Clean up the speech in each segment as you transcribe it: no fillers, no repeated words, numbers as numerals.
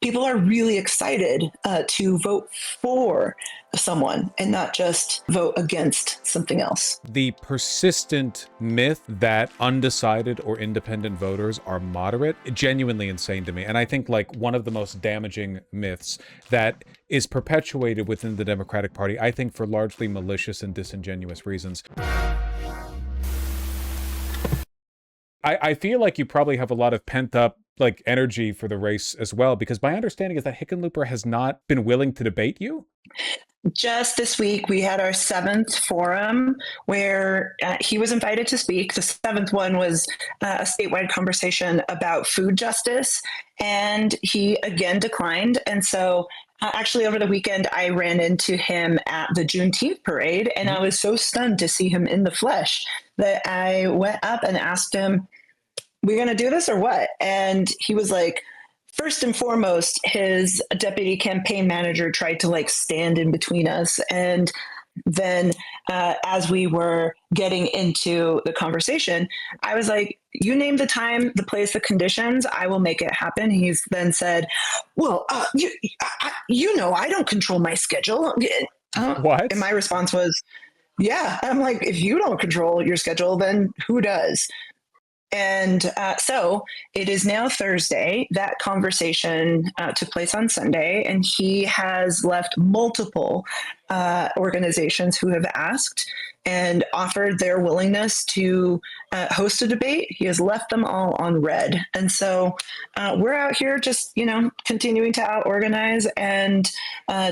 people are really excited to vote for someone and not just vote against something else. The persistent myth that undecided or independent voters are moderate, genuinely insane to me. And I think like one of the most damaging myths that is perpetuated within the Democratic Party, I think for largely malicious and disingenuous reasons. I feel like you probably have a lot of pent up like energy for the race as well, because my understanding is that Hickenlooper has not been willing to debate you. Just this week, we had our seventh forum where he was invited to speak. The seventh one was a statewide conversation about food justice, and he again declined. And so, actually, over the weekend, I ran into him at the Juneteenth parade, and I was so stunned to see him in the flesh that I went up and asked him, "We going to do this or what?" And he was like, first and foremost, his deputy campaign manager tried to like stand in between us. And then as we were getting into the conversation, I was like, you name the time, the place, the conditions, I will make it happen. He's then said, well, I don't control my schedule. What? And my response was, yeah. I'm like, if you don't control your schedule, then who does? And so it is now Thursday. That conversation took place on Sunday, and he has left multiple organizations who have asked and offered their willingness to host a debate. He has left them all on red. And so we're out here just, continuing to out organize and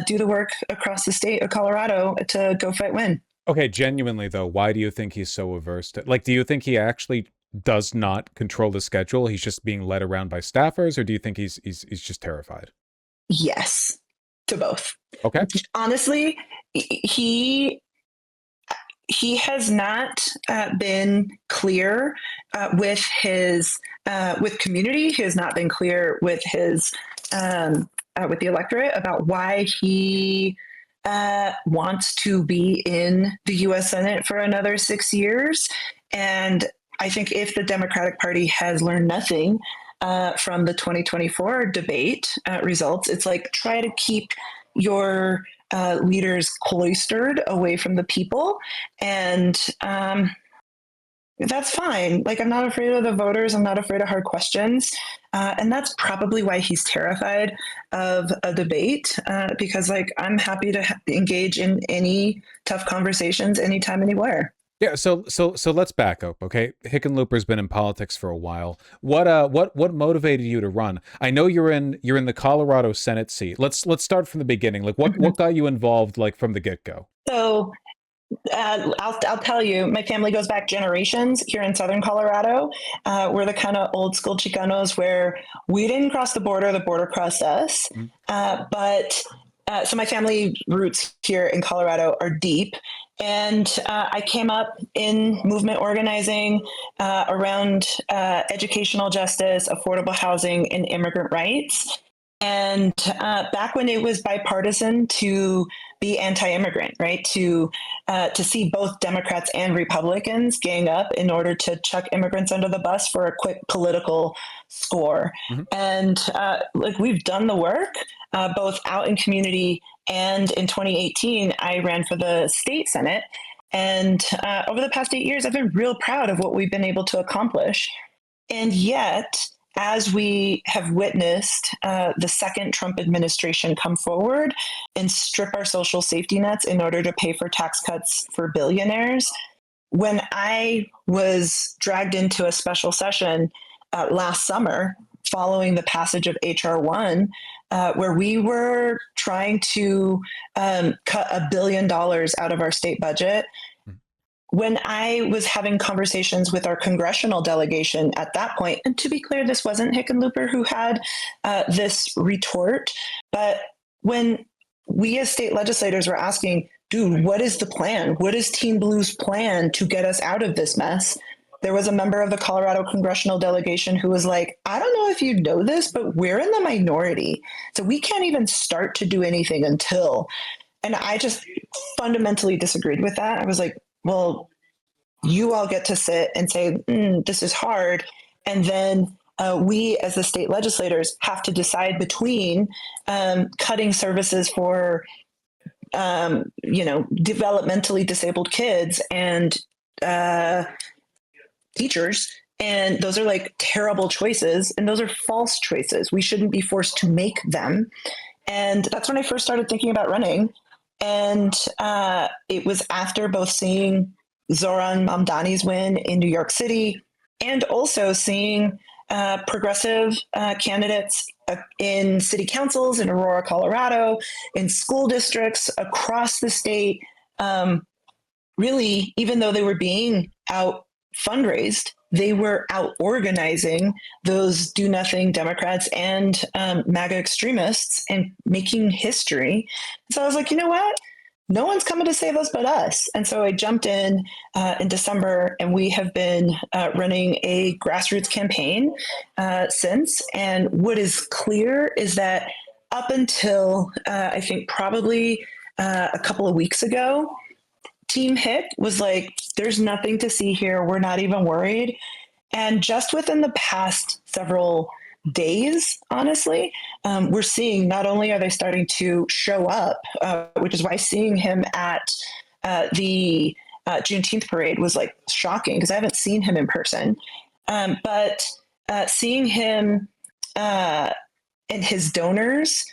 do the work across the state of Colorado to go fight win. Okay, genuinely though, why do you think he's so averse to, like, do you think he actually does not control the schedule? He's just being led around by staffers, or do you think he's just terrified? Yes, to both. Okay. Honestly, he has not been clear with his with community. He has not been clear with his with the electorate about why he wants to be in the U.S. Senate for another 6 years. And I think if the Democratic Party has learned nothing from the 2024 debate results, it's like try to keep your leaders cloistered away from the people. And that's fine. Like, I'm not afraid of the voters. I'm not afraid of hard questions. And that's probably why he's terrified of a debate, because, like, I'm happy to engage in any tough conversations anytime, anywhere. Yeah, so let's back up, okay? Hickenlooper's been in politics for a while. What motivated you to run? I know you're in the Colorado Senate seat. Let's start from the beginning. Like, what got you involved, like, from the get-go? So I'll tell you, my family goes back generations here in Southern Colorado. We're the kind of old school Chicanos where we didn't cross the border crossed us. So my family roots here in Colorado are deep. And I came up in movement organizing around educational justice, affordable housing, and immigrant rights. And back when it was bipartisan to be anti-immigrant, right? To see both Democrats and Republicans gang up in order to chuck immigrants under the bus for a quick political score. And like, we've done the work both out in community, and in 2018, I ran for the state Senate. And over the past 8 years, I've been real proud of what we've been able to accomplish. And yet, as we have witnessed the second Trump administration come forward and strip our social safety nets in order to pay for tax cuts for billionaires, when I was dragged into a special session last summer following the passage of HR 1, where we were trying to cut $1 billion out of our state budget, when I was having conversations with our congressional delegation at that point, and to be clear, this wasn't Hickenlooper who had this retort, but when we as state legislators were asking, dude, what is the plan? What is Team Blue's plan to get us out of this mess? There was a member of the Colorado congressional delegation who was like, I don't know if you know this, but we're in the minority. So we can't even start to do anything until. And I just fundamentally disagreed with that. I was like, well, you all get to sit and say, this is hard. And then we as the state legislators have to decide between cutting services for developmentally disabled kids and teachers. And those are like terrible choices. And those are false choices. We shouldn't be forced to make them. And that's when I first started thinking about running. And it was after both seeing Zohran Mamdani's win in New York City and also seeing progressive candidates in city councils in Aurora, Colorado, in school districts across the state. Really, even though they were being out fundraised, they were out organizing those do nothing Democrats and MAGA extremists and making history. So I was like, you know what? No one's coming to save us but us. And so I jumped in December, and we have been running a grassroots campaign since. And what is clear is that up until I think probably a couple of weeks ago, Team Hick was like, there's nothing to see here. We're not even worried. And just within the past several days, honestly, we're seeing not only are they starting to show up, which is why seeing him at the Juneteenth parade was like shocking because I haven't seen him in person. But seeing him and his donors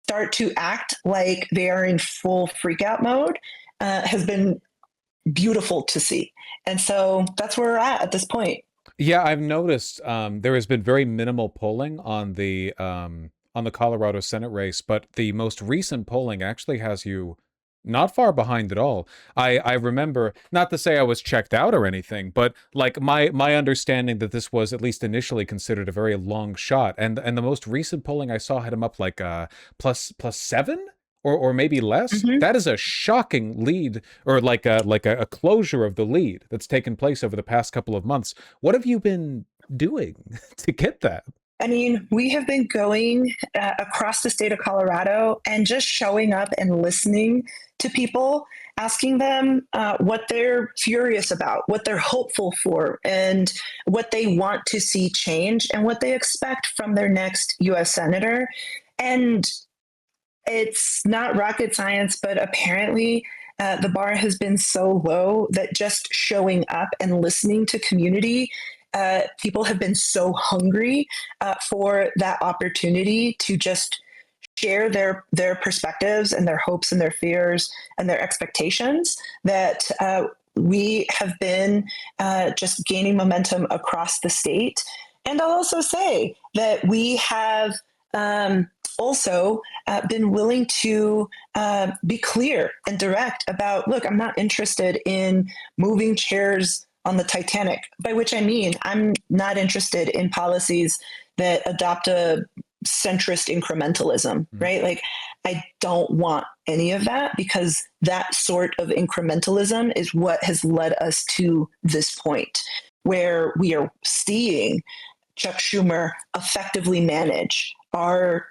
start to act like they are in full freakout mode has been beautiful to see. And so that's where we're at this point. Yeah, I've noticed there has been very minimal polling on the Colorado Senate race, but the most recent polling actually has you not far behind at all. I remember, not to say I was checked out or anything, but like my understanding that this was at least initially considered a very long shot, and the most recent polling I saw had him up like plus 7. Or maybe less. Mhm. That is a shocking lead, or like a closure of the lead that's taken place over the past couple of months. What have you been doing to get that? I mean, we have been going across the state of Colorado and just showing up and listening to people, asking them what they're furious about, what they're hopeful for, and what they want to see change, and what they expect from their next US Senator. And it's not rocket science, but apparently the bar has been so low that just showing up and listening to community, people have been so hungry for that opportunity to just share their perspectives and their hopes and their fears and their expectations that we have been just gaining momentum across the state. And I'll also say that we have also been willing to be clear and direct about, look, I'm not interested in moving chairs on the Titanic, by which I mean I'm not interested in policies that adopt a centrist incrementalism, right? Like, I don't want any of that, because that sort of incrementalism is what has led us to this point where we are seeing Chuck Schumer effectively manage our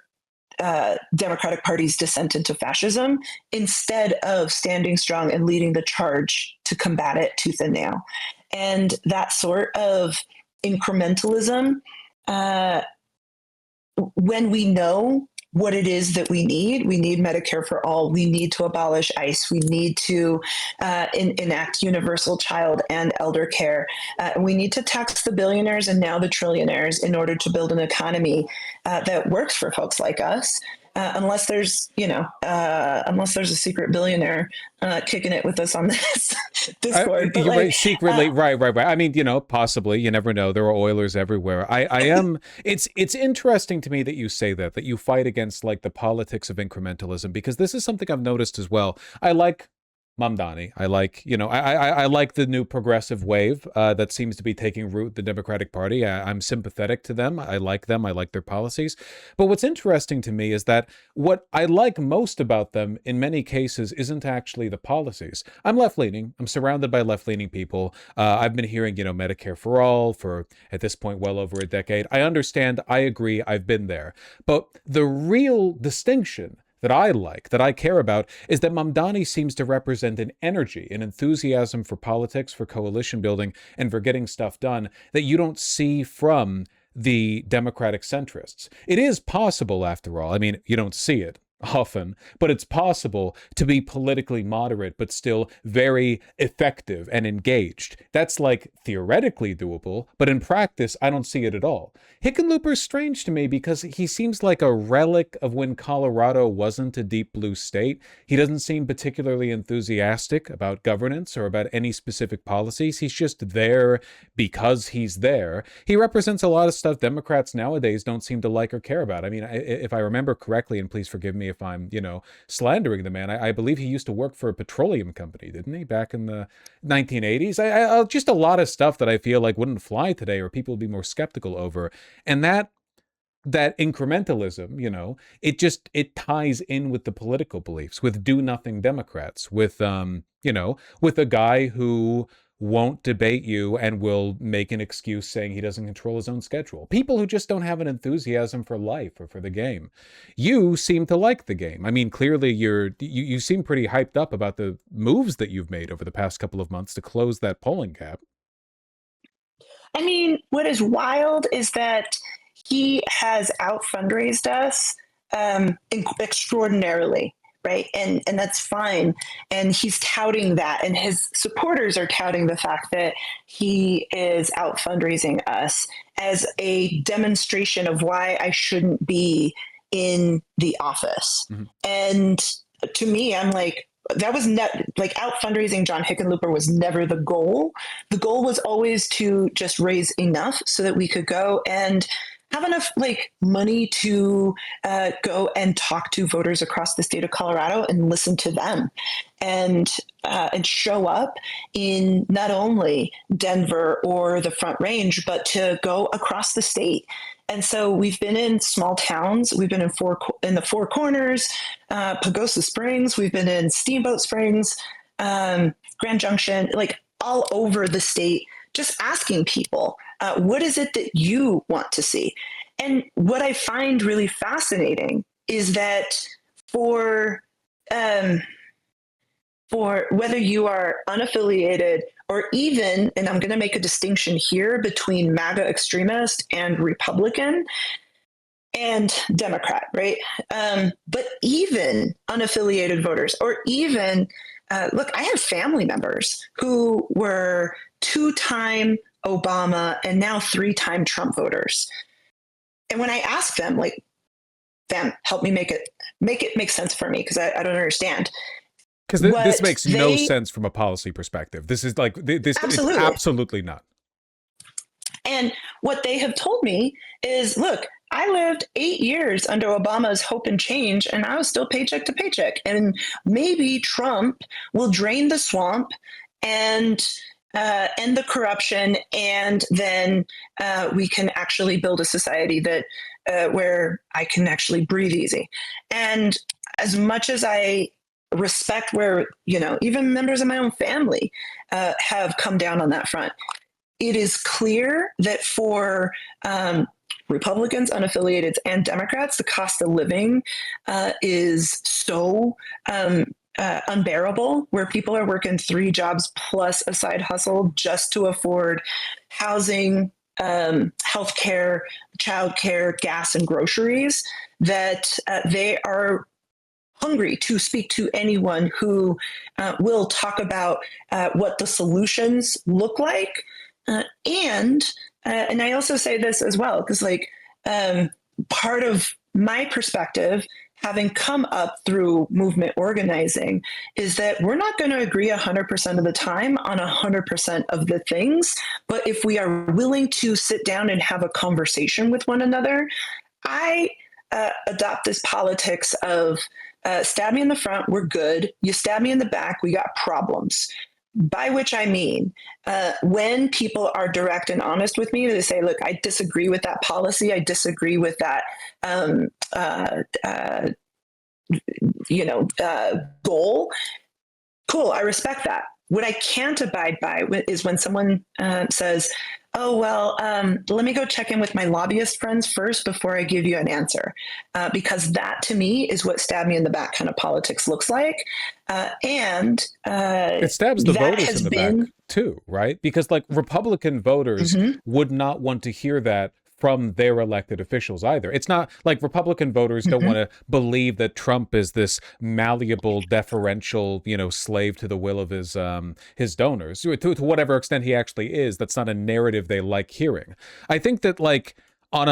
Democratic Party's descent into fascism instead of standing strong and leading the charge to combat it tooth and nail. And that sort of incrementalism, when we know what it is that we need Medicare for all, we need to abolish ICE, we need to enact universal child and elder care, we need to tax the billionaires and now the trillionaires in order to build an economy that works for folks like us. Unless there's a secret billionaire kicking it with us on this Discord. You're right, secretly, right. I mean, possibly. You never know. There are Oilers everywhere. I am. It's interesting to me that you say that you fight against like the politics of incrementalism, because this is something I've noticed as well. I like Mamdani. I like, I like the new progressive wave that seems to be taking root, the Democratic Party. I'm sympathetic to them. I like them. I like their policies. But what's interesting to me is that what I like most about them in many cases isn't actually the policies. I'm left-leaning. I'm surrounded by left-leaning people. I've been hearing, Medicare for all for, at this point, well over a decade. I understand. I agree. I've been there. But the real distinction that I like, that I care about, is that Mamdani seems to represent an energy, an enthusiasm for politics, for coalition building, and for getting stuff done that you don't see from the Democratic centrists. It is possible, after all. I mean, you don't see it often, but it's possible to be politically moderate but still very effective and engaged. That's like theoretically doable, but in practice, I don't see it at all. Hickenlooper's strange to me because he seems like a relic of when Colorado wasn't a deep blue state. He doesn't seem particularly enthusiastic about governance or about any specific policies. He's just there because he's there. He represents a lot of stuff Democrats nowadays don't seem to like or care about. I mean, if I remember correctly, and please forgive me if I'm, slandering the man, I believe he used to work for a petroleum company, didn't he, back in the 1980s? Just a lot of stuff that I feel like wouldn't fly today or people would be more skeptical over. And that incrementalism, it ties in with the political beliefs, with do nothing Democrats, with with a guy who won't debate you and will make an excuse saying he doesn't control his own schedule. People who just don't have an enthusiasm for life or for the game. You seem to like the game. I mean, clearly you seem pretty hyped up about the moves that you've made over the past couple of months to close that polling gap. I mean, what is wild is that he has out fundraised us extraordinarily, right? And that's fine. And he's touting that, and his supporters are touting the fact that he is out fundraising us as a demonstration of why I shouldn't be in the office. Mm-hmm. And to me, I'm like, that was not like out fundraising John Hickenlooper was never the goal. The goal was always to just raise enough so that we could go and have enough money to go and talk to voters across the state of Colorado and listen to them, and show up in not only Denver or the Front Range, but to go across the state. And so we've been in small towns. We've been in the Four Corners, Pagosa Springs. We've been in Steamboat Springs, Grand Junction, all over the state, just asking people, what is it that you want to see? And what I find really fascinating is that for whether you are unaffiliated or even, and I'm going to make a distinction here between MAGA extremist and Republican and Democrat, right? But even unaffiliated voters, or even, look, I have family members who were 2-time Obama and now 3-time Trump voters. And when I ask them, fam, help me make it make sense for me, because I don't understand. Because this makes no sense from a policy perspective. This is this absolutely. It's absolutely not. And what they have told me is, look, I lived 8 years under Obama's hope and change, and I was still paycheck to paycheck. And maybe Trump will drain the swamp and end the corruption, and then we can actually build a society that where I can actually breathe easy. And as much as I respect where, even members of my own family have come down on that front, it is clear that for Republicans, unaffiliated, and Democrats, the cost of living is so unbearable, where people are working 3 jobs plus a side hustle just to afford housing, healthcare, childcare, gas, and groceries, that they are hungry to speak to anyone who will talk about what the solutions look like. And I also say this as well, because part of my perspective, having come up through movement organizing, is that we're not going to agree 100% of the time on 100% of the things. But if we are willing to sit down and have a conversation with one another, I adopt this politics of stab me in the front, we're good. You stab me in the back, we got problems. By which I mean, when people are direct and honest with me, they say, look, I disagree with that policy. I disagree with that, goal. Cool. I respect that. What I can't abide by is when someone says, oh, well, let me go check in with my lobbyist friends first before I give you an answer. Because that, to me, is what stab me in the back kind of politics looks like. And it stabs the voters in the back, too, right? Because Republican voters would not want to hear that from their elected officials either. It's not like Republican voters don't want to believe that Trump is this malleable, deferential, slave to the will of his donors. To whatever extent he actually is, that's not a narrative they like hearing. I think that on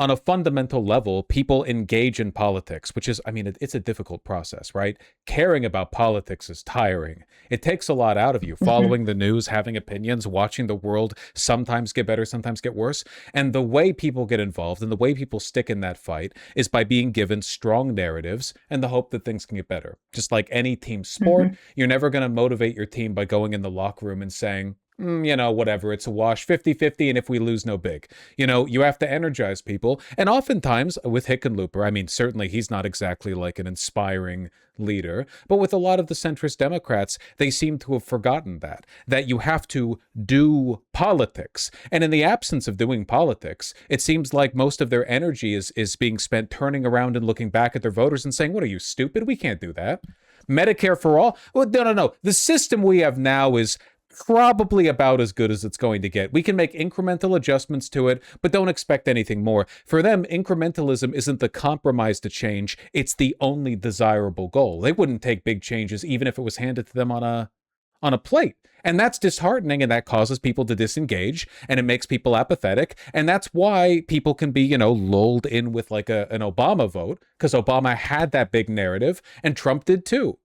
a fundamental level, people engage in politics, which is, it's a difficult process, right? Caring about politics is tiring. It takes a lot out of you, following the news, having opinions, watching the world sometimes get better, sometimes get worse. And the way people get involved and the way people stick in that fight is by being given strong narratives and the hope that things can get better. Just like any team sport, you're never going to motivate your team by going in the locker room and saying, whatever, it's a wash, 50-50, and if we lose, no big. You have to energize people. And oftentimes with Hickenlooper, certainly he's not exactly like an inspiring leader, but with a lot of the centrist Democrats, they seem to have forgotten that you have to do politics. And in the absence of doing politics, it seems like most of their energy is being spent turning around and looking back at their voters and saying, what are you, stupid? We can't do that. Medicare for all? Well, no. The system we have now is probably about as good as it's going to get. We can make incremental adjustments to it, but don't expect anything more. For them, incrementalism isn't the compromise to change, it's the only desirable goal. They wouldn't take big changes even if it was handed to them on a plate. And that's disheartening, and that causes people to disengage, and it makes people apathetic. And that's why people can be, lulled in with like an Obama vote, because Obama had that big narrative, and Trump did too.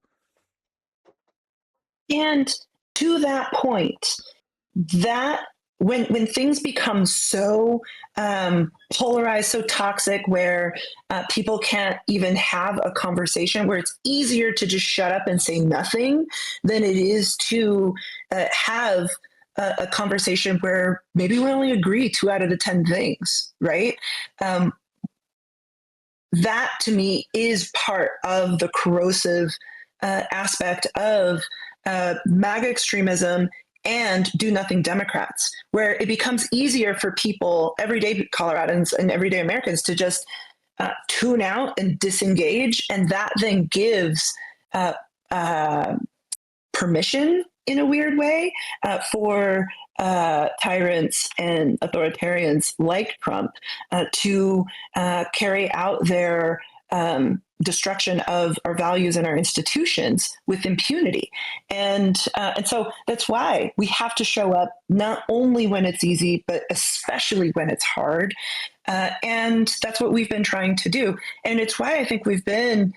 And to that point, that when things become so polarized, so toxic, where people can't even have a conversation, where it's easier to just shut up and say nothing than it is to have a conversation where maybe we only agree 2 out of the 10 things, right? That to me is part of the corrosive aspect of MAGA extremism and do nothing Democrats, where it becomes easier for people, everyday Coloradans and everyday Americans, to just tune out and disengage. And that then gives permission in a weird way for tyrants and authoritarians like Trump to carry out their destruction of our values and our institutions with impunity. And so that's why we have to show up not only when it's easy, but especially when it's hard. And that's what we've been trying to do. And it's why I think we've been,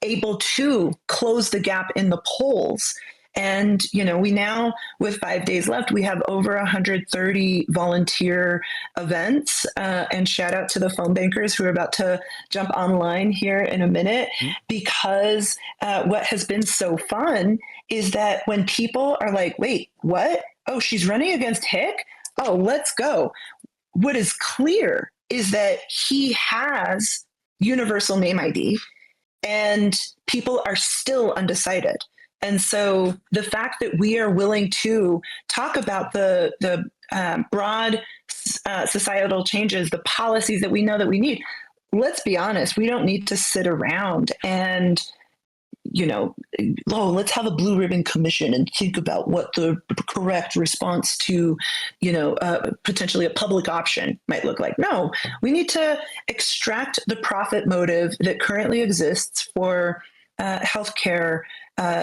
able to close the gap in the polls. And, we now, with 5 days left, we have over 130 volunteer events. And shout out to the phone bankers who are about to jump online here in a minute, because what has been so fun is that when people are like, wait, what? Oh, she's running against Hick? Oh, let's go. What is clear is that he has universal name ID, and people are still undecided. And so the fact that we are willing to talk about the broad societal changes, the policies that we know that we need, let's be honest, we don't need to sit around and, let's have a blue ribbon commission and think about what the correct response to, potentially a public option might look like. No, we need to extract the profit motive that currently exists for healthcare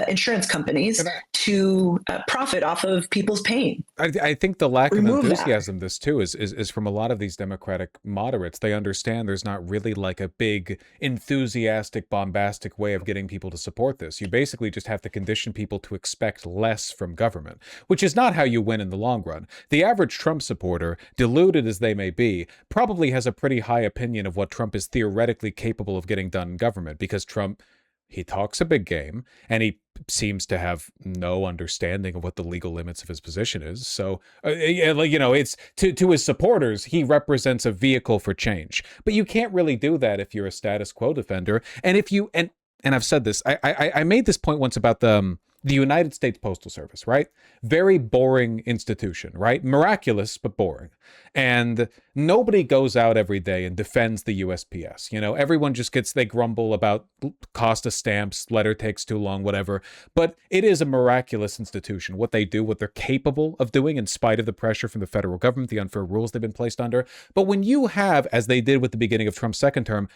insurance companies to profit off of people's pain. I think the lack of enthusiasm, this too, is from a lot of these Democratic moderates. They understand there's not really like a big enthusiastic, bombastic way of getting people to support this. You basically just have to condition people to expect less from government, which is not how you win in the long run. The average Trump supporter, deluded as they may be, probably has a pretty high opinion of what Trump is theoretically capable of getting done in government, because Trump, he talks a big game, and he seems to have no understanding of what the legal limits of his position is. So, it's to his supporters, he represents a vehicle for change. But you can't really do that if you're a status quo defender. And if you and I've said this, I made this point once about the the United States Postal Service, right? Very boring institution, right? Miraculous, but boring. And nobody goes out every day and defends the USPS. You know, everyone just they grumble about cost of stamps, letter takes too long, whatever. But it is a miraculous institution. What they do, what they're capable of doing, in spite of the pressure from the federal government, the unfair rules they've been placed under. But when you have, as they did with the beginning of Trump's second term,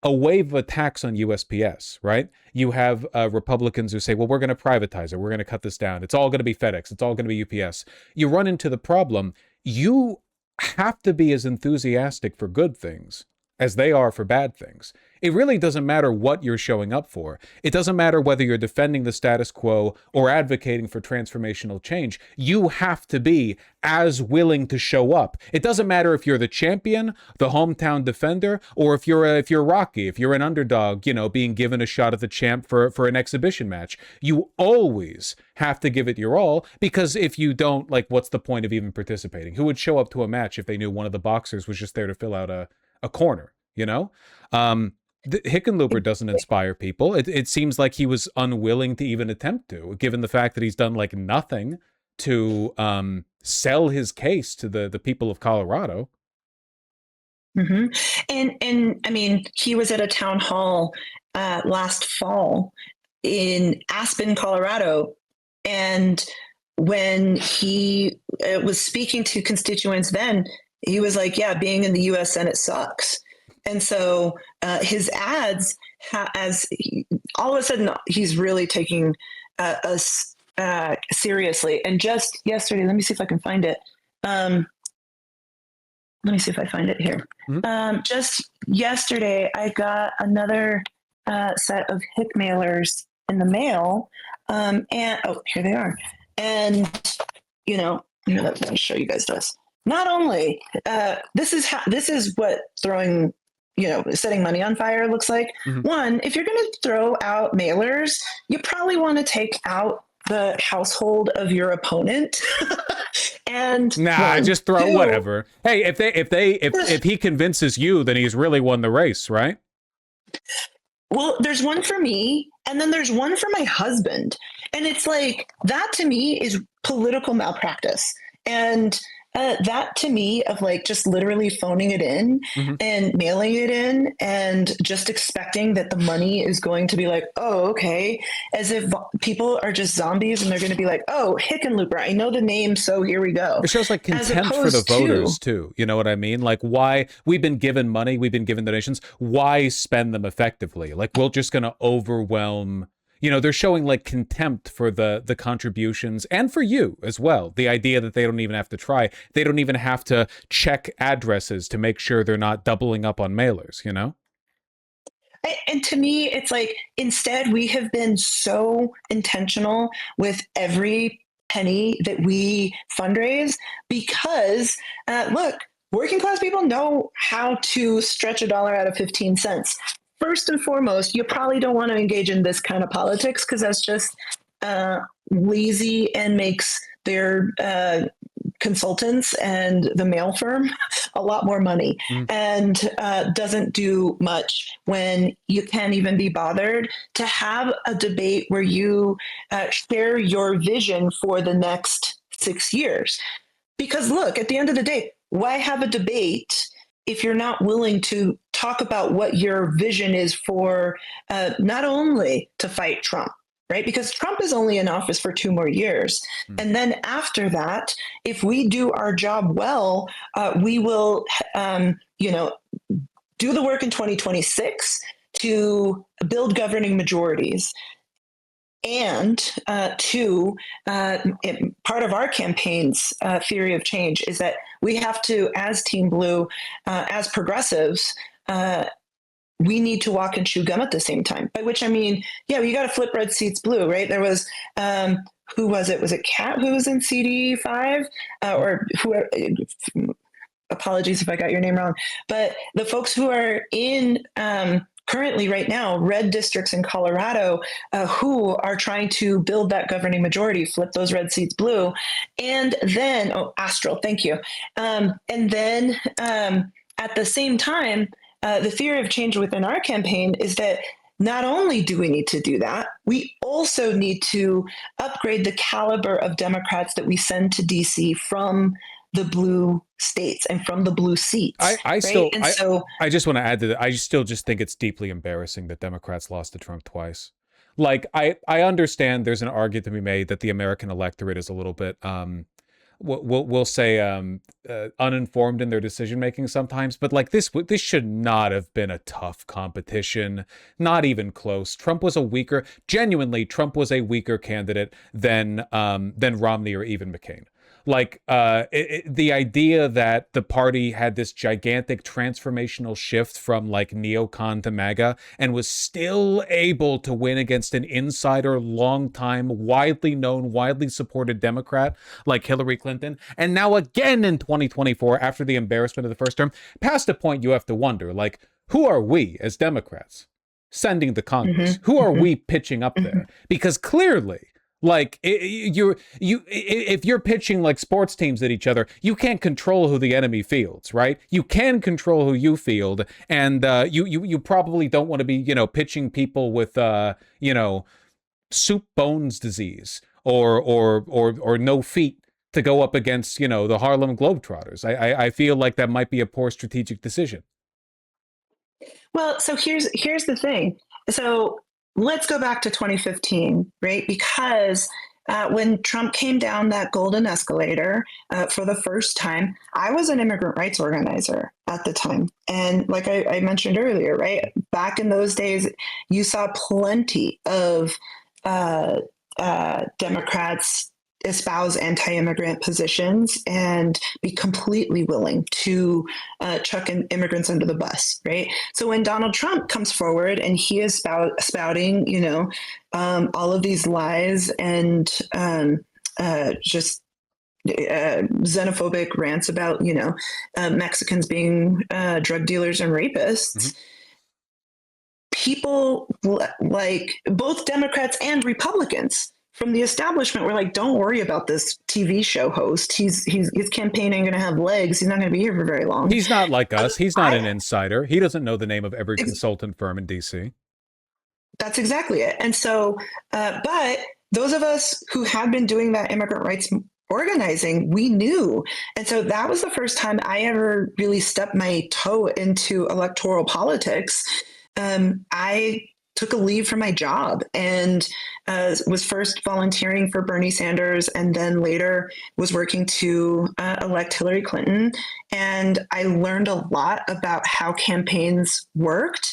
a wave of attacks on USPS, right? You have Republicans who say, well, we're going to privatize it. We're going to cut this down. It's all going to be FedEx. It's all going to be UPS. You run into the problem. You have to be as enthusiastic for good things as they are for bad things. It really doesn't matter what you're showing up for. It doesn't matter whether you're defending the status quo or advocating for transformational change. You have to be as willing to show up. It doesn't matter if you're the champion, the hometown defender, or if you're Rocky, if you're an underdog, you know, being given a shot at the champ for an exhibition match. You always have to give it your all, because if you don't, like, what's the point of even participating? Who would show up to a match if they knew one of the boxers was just there to fill out a corner, you know? Hickenlooper doesn't inspire people. It seems like he was unwilling to even attempt to, given the fact that he's done like nothing to sell his case to the people of Colorado. Mm-hmm. And I mean, he was at a town hall last fall in Aspen, Colorado, and when he was speaking to constituents then, he was like, yeah, being in the U.S. Senate sucks. And so his ads, all of a sudden, he's really taking us seriously. And just yesterday, let me see if I can find it. Let me see if I find it here. Mm-hmm. Just yesterday, I got another set of Hick mailers in the mail. And here they are. And, you know, here, let me show you guys this. Not only this is what throwing, you know, setting money on fire looks like. Mm-hmm. One, if you're going to throw out mailers, you probably want to take out the household of your opponent. And just throw out whatever. Hey, if he convinces you, then he's really won the race, right? Well, there's one for me, and then there's one for my husband, and it's like that to me is political malpractice. And that to me of like just literally phoning it in mm-hmm. and mailing it in and just expecting that the money is going to be like, oh, okay. As if people are just zombies and they're going to be like, oh, Hickenlooper, I know the name. So here we go. It shows like contempt for the voters too. You know what I mean? Like why we've been given money, we've been given donations. Why spend them effectively? Like we're just going to overwhelm. You know, they're showing like contempt for the contributions and for you as well. The idea that they don't even have to try. They don't even have to check addresses to make sure they're not doubling up on mailers, you know? And to me, it's like, instead, we have been so intentional with every penny that we fundraise because, look, working class people know how to stretch a dollar out of 15 cents. First and foremost, you probably don't want to engage in this kind of politics because that's just lazy and makes their consultants and the mail firm a lot more money and doesn't do much when you can't even be bothered to have a debate where you share your vision for the next 6 years. Because look, at the end of the day, why have a debate if you're not willing to talk about what your vision is for not only to fight Trump, right? Because Trump is only in office for 2 more years. And then after that, if we do our job well, we will, do the work in 2026 to build governing majorities. And part of our campaign's theory of change is that we have to, as Team Blue, as progressives, we need to walk and chew gum at the same time. By which I mean, yeah, you got to flip red seats blue, right? There was, who was it? Was it Kat who was in CD5? Or who? Apologies if I got your name wrong. But the folks who are in currently right now, red districts in Colorado, who are trying to build that governing majority, flip those red seats blue. And then, Astral, thank you. And then at the same time, the theory of change within our campaign is that not only do we need to do that, we also need to upgrade the caliber of Democrats that we send to DC from the blue states and from the blue seats, I right? still And so, I just want to add to that. I still just think it's deeply embarrassing that Democrats lost to Trump twice. Like I understand there's an argument to be made that the American electorate is a little bit we'll say uninformed in their decision making sometimes, but like this should not have been a tough competition, not even close. Trump was a weaker candidate than Romney or even McCain. Like the idea that the party had this gigantic transformational shift from like neocon to MAGA and was still able to win against an insider, long-time, widely known, widely supported Democrat like Hillary Clinton, and now again in 2024 after the embarrassment of the first term, past a point you have to wonder, like, who are we as Democrats sending to Congress? Who are we pitching up there? Because clearly, like, if you're pitching like sports teams at each other, you can't control who the enemy fields, right? You can control who you field, and you probably don't want to be, pitching people with soup bones disease or no feet to go up against, the Harlem Globetrotters. I feel like that might be a poor strategic decision. well, so here's the thing. So let's go back to 2015, right? Because when Trump came down that golden escalator for the first time, I was an immigrant rights organizer at the time. And like I mentioned earlier, right? Back in those days, you saw plenty of Democrats espouse anti-immigrant positions and be completely willing to chuck immigrants under the bus, right? So when Donald Trump comes forward and he is spouting, all of these lies and just xenophobic rants about, Mexicans being drug dealers and rapists, people like both Democrats and Republicans from the establishment were like, don't worry about this TV show host. His campaign ain't going to have legs. He's not going to be here for very long. He's not like us. He's not an insider. He doesn't know the name of every consultant firm in DC. That's exactly it. And so, but those of us who had been doing that immigrant rights organizing, we knew. And so that was the first time I ever really stepped my toe into electoral politics. I took a leave from my job and was first volunteering for Bernie Sanders and then later was working to elect Hillary Clinton. And I learned a lot about how campaigns worked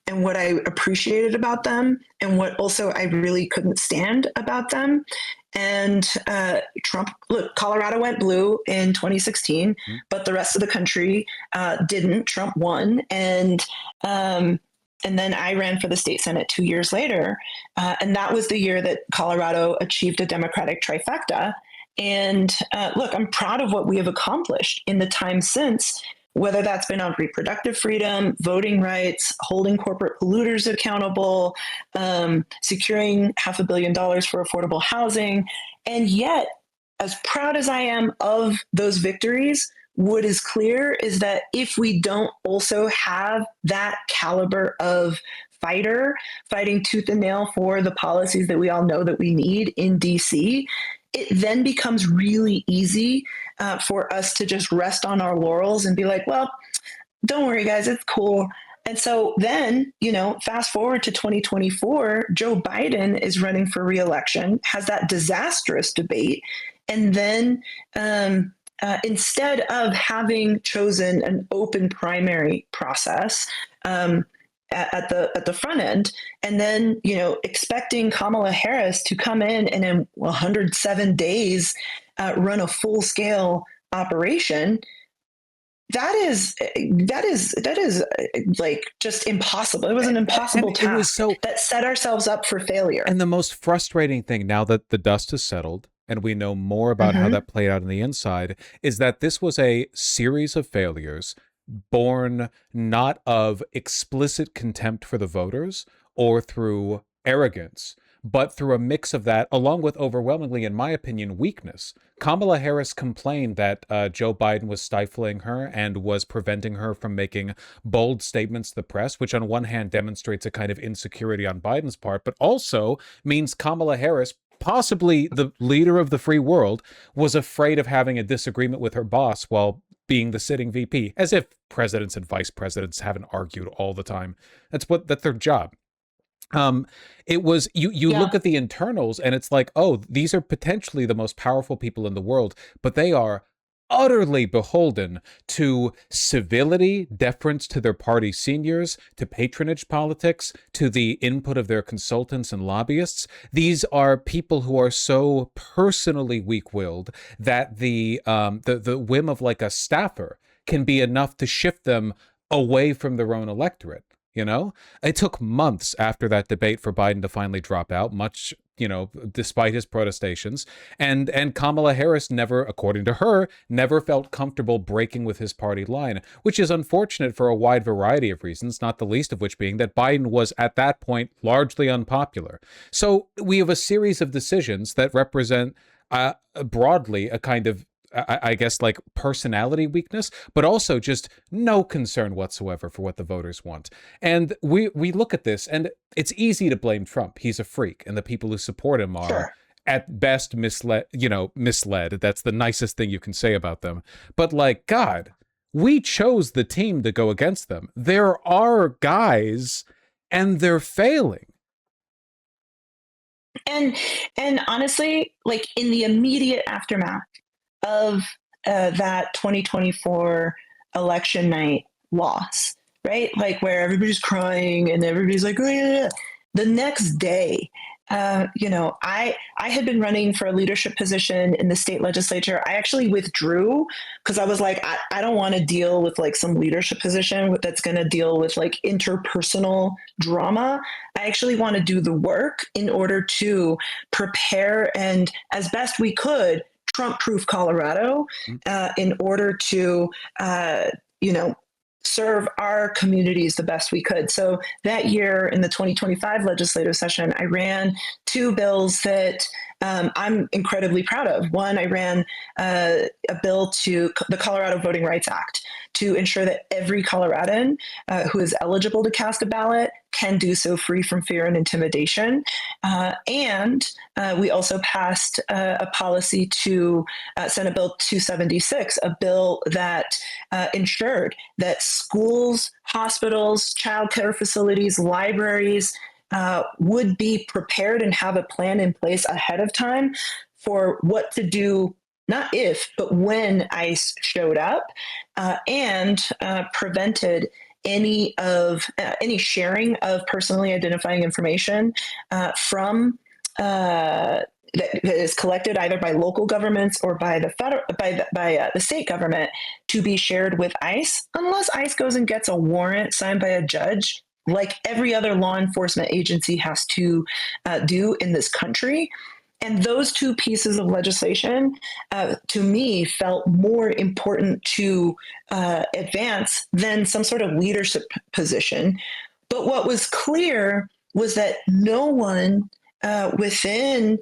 and what I appreciated about them and what also I really couldn't stand about them. And Colorado went blue in 2016, but the rest of the country didn't. Trump won. And then I ran for the state Senate 2 years later. And that was the year that Colorado achieved a Democratic trifecta. And I'm proud of what we have accomplished in the time since, whether that's been on reproductive freedom, voting rights, holding corporate polluters accountable, securing $500 million for affordable housing. And yet, as proud as I am of those victories, what is clear is that if we don't also have that caliber of fighter fighting tooth and nail for the policies that we all know that we need in DC, it then becomes really easy for us to just rest on our laurels and be like, well, don't worry, guys, it's cool. And so then, fast forward to 2024, Joe Biden is running for reelection, has that disastrous debate. And then instead of having chosen an open primary process at the front end, and then expecting Kamala Harris to come in and in 107 days run a full scale operation, that is like just impossible. It was an impossible task that set ourselves up for failure. And the most frustrating thing, now that the dust has settled and we know more about how that played out on the inside, is that this was a series of failures born not of explicit contempt for the voters or through arrogance, but through a mix of that, along with overwhelmingly, in my opinion, weakness. Kamala Harris complained that Joe Biden was stifling her and was preventing her from making bold statements to the press, which on one hand demonstrates a kind of insecurity on Biden's part, but also means Kamala Harris, possibly the leader of the free world, was afraid of having a disagreement with her boss while being the sitting VP, as if presidents and vice presidents haven't argued all the time. That's their job. It was you Yeah. look at the internals and it's like, oh, these are potentially the most powerful people in the world, but they are utterly beholden to civility, deference to their party seniors, to patronage politics, to the input of their consultants and lobbyists. These are people who are so personally weak-willed that the whim of like a staffer can be enough to shift them away from their own electorate. You know, it took months after that debate for Biden to finally drop out, much, despite his protestations. And Kamala Harris never, according to her, never felt comfortable breaking with his party line, which is unfortunate for a wide variety of reasons, not the least of which being that Biden was at that point largely unpopular. So we have a series of decisions that represent broadly a kind of I guess like personality weakness, but also just no concern whatsoever for what the voters want. And we look at this, and it's easy to blame Trump. He's a freak, and the people who support him are Sure. at best misled. That's the nicest thing you can say about them. But like, God, we chose the team to go against them. There are guys, and they're failing. And honestly, like in the immediate aftermath of that 2024 election night loss, right? Like where everybody's crying and everybody's like, oh, yeah. The next day, I had been running for a leadership position in the state legislature. I actually withdrew because I was like, I don't want to deal with like some leadership position that's going to deal with like interpersonal drama. I actually want to do the work in order to prepare and, as best we could, Trump-proof Colorado in order to, serve our communities the best we could. So that year in the 2025 legislative session, I ran two bills that I'm incredibly proud of. One, I ran a bill to the Colorado Voting Rights Act to ensure that every Coloradan who is eligible to cast a ballot can do so free from fear and intimidation. And we also passed a policy to Senate Bill 276, a bill that ensured that schools, hospitals, childcare facilities, libraries would be prepared and have a plan in place ahead of time for what to do, not if, but when ICE showed up, and prevented any sharing of personally identifying information from that is collected either by local governments or by the the state government to be shared with ICE, unless ICE goes and gets a warrant signed by a judge, like every other law enforcement agency has to do in this country. And those two pieces of legislation, to me, felt more important to advance than some sort of leadership position. But what was clear was that no one within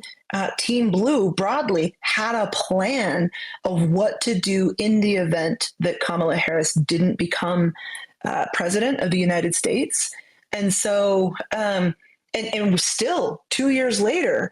Team Blue broadly had a plan of what to do in the event that Kamala Harris didn't become president of the United States. And so, and still 2 years later,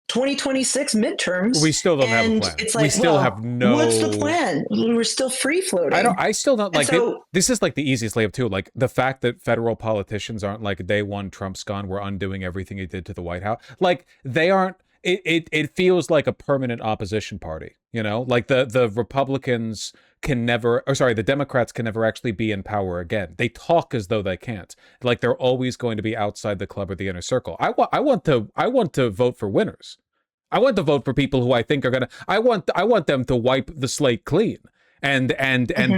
2026 midterms. We still don't have a plan. It's like, we still have no. What's the plan? We're still free floating. I still don't like. So, this is like the easiest layup too. Like the fact that federal politicians aren't like day one Trump's gone. We're undoing everything he did to the White House. Like they aren't. It feels like a permanent opposition party. Like the Republicans can never, or sorry, the Democrats can never actually be in power again. They talk as though they can't. Like they're always going to be outside the club or the inner circle. I want to vote for winners. I want to vote for people who I think are gonna. I want them to wipe the slate clean and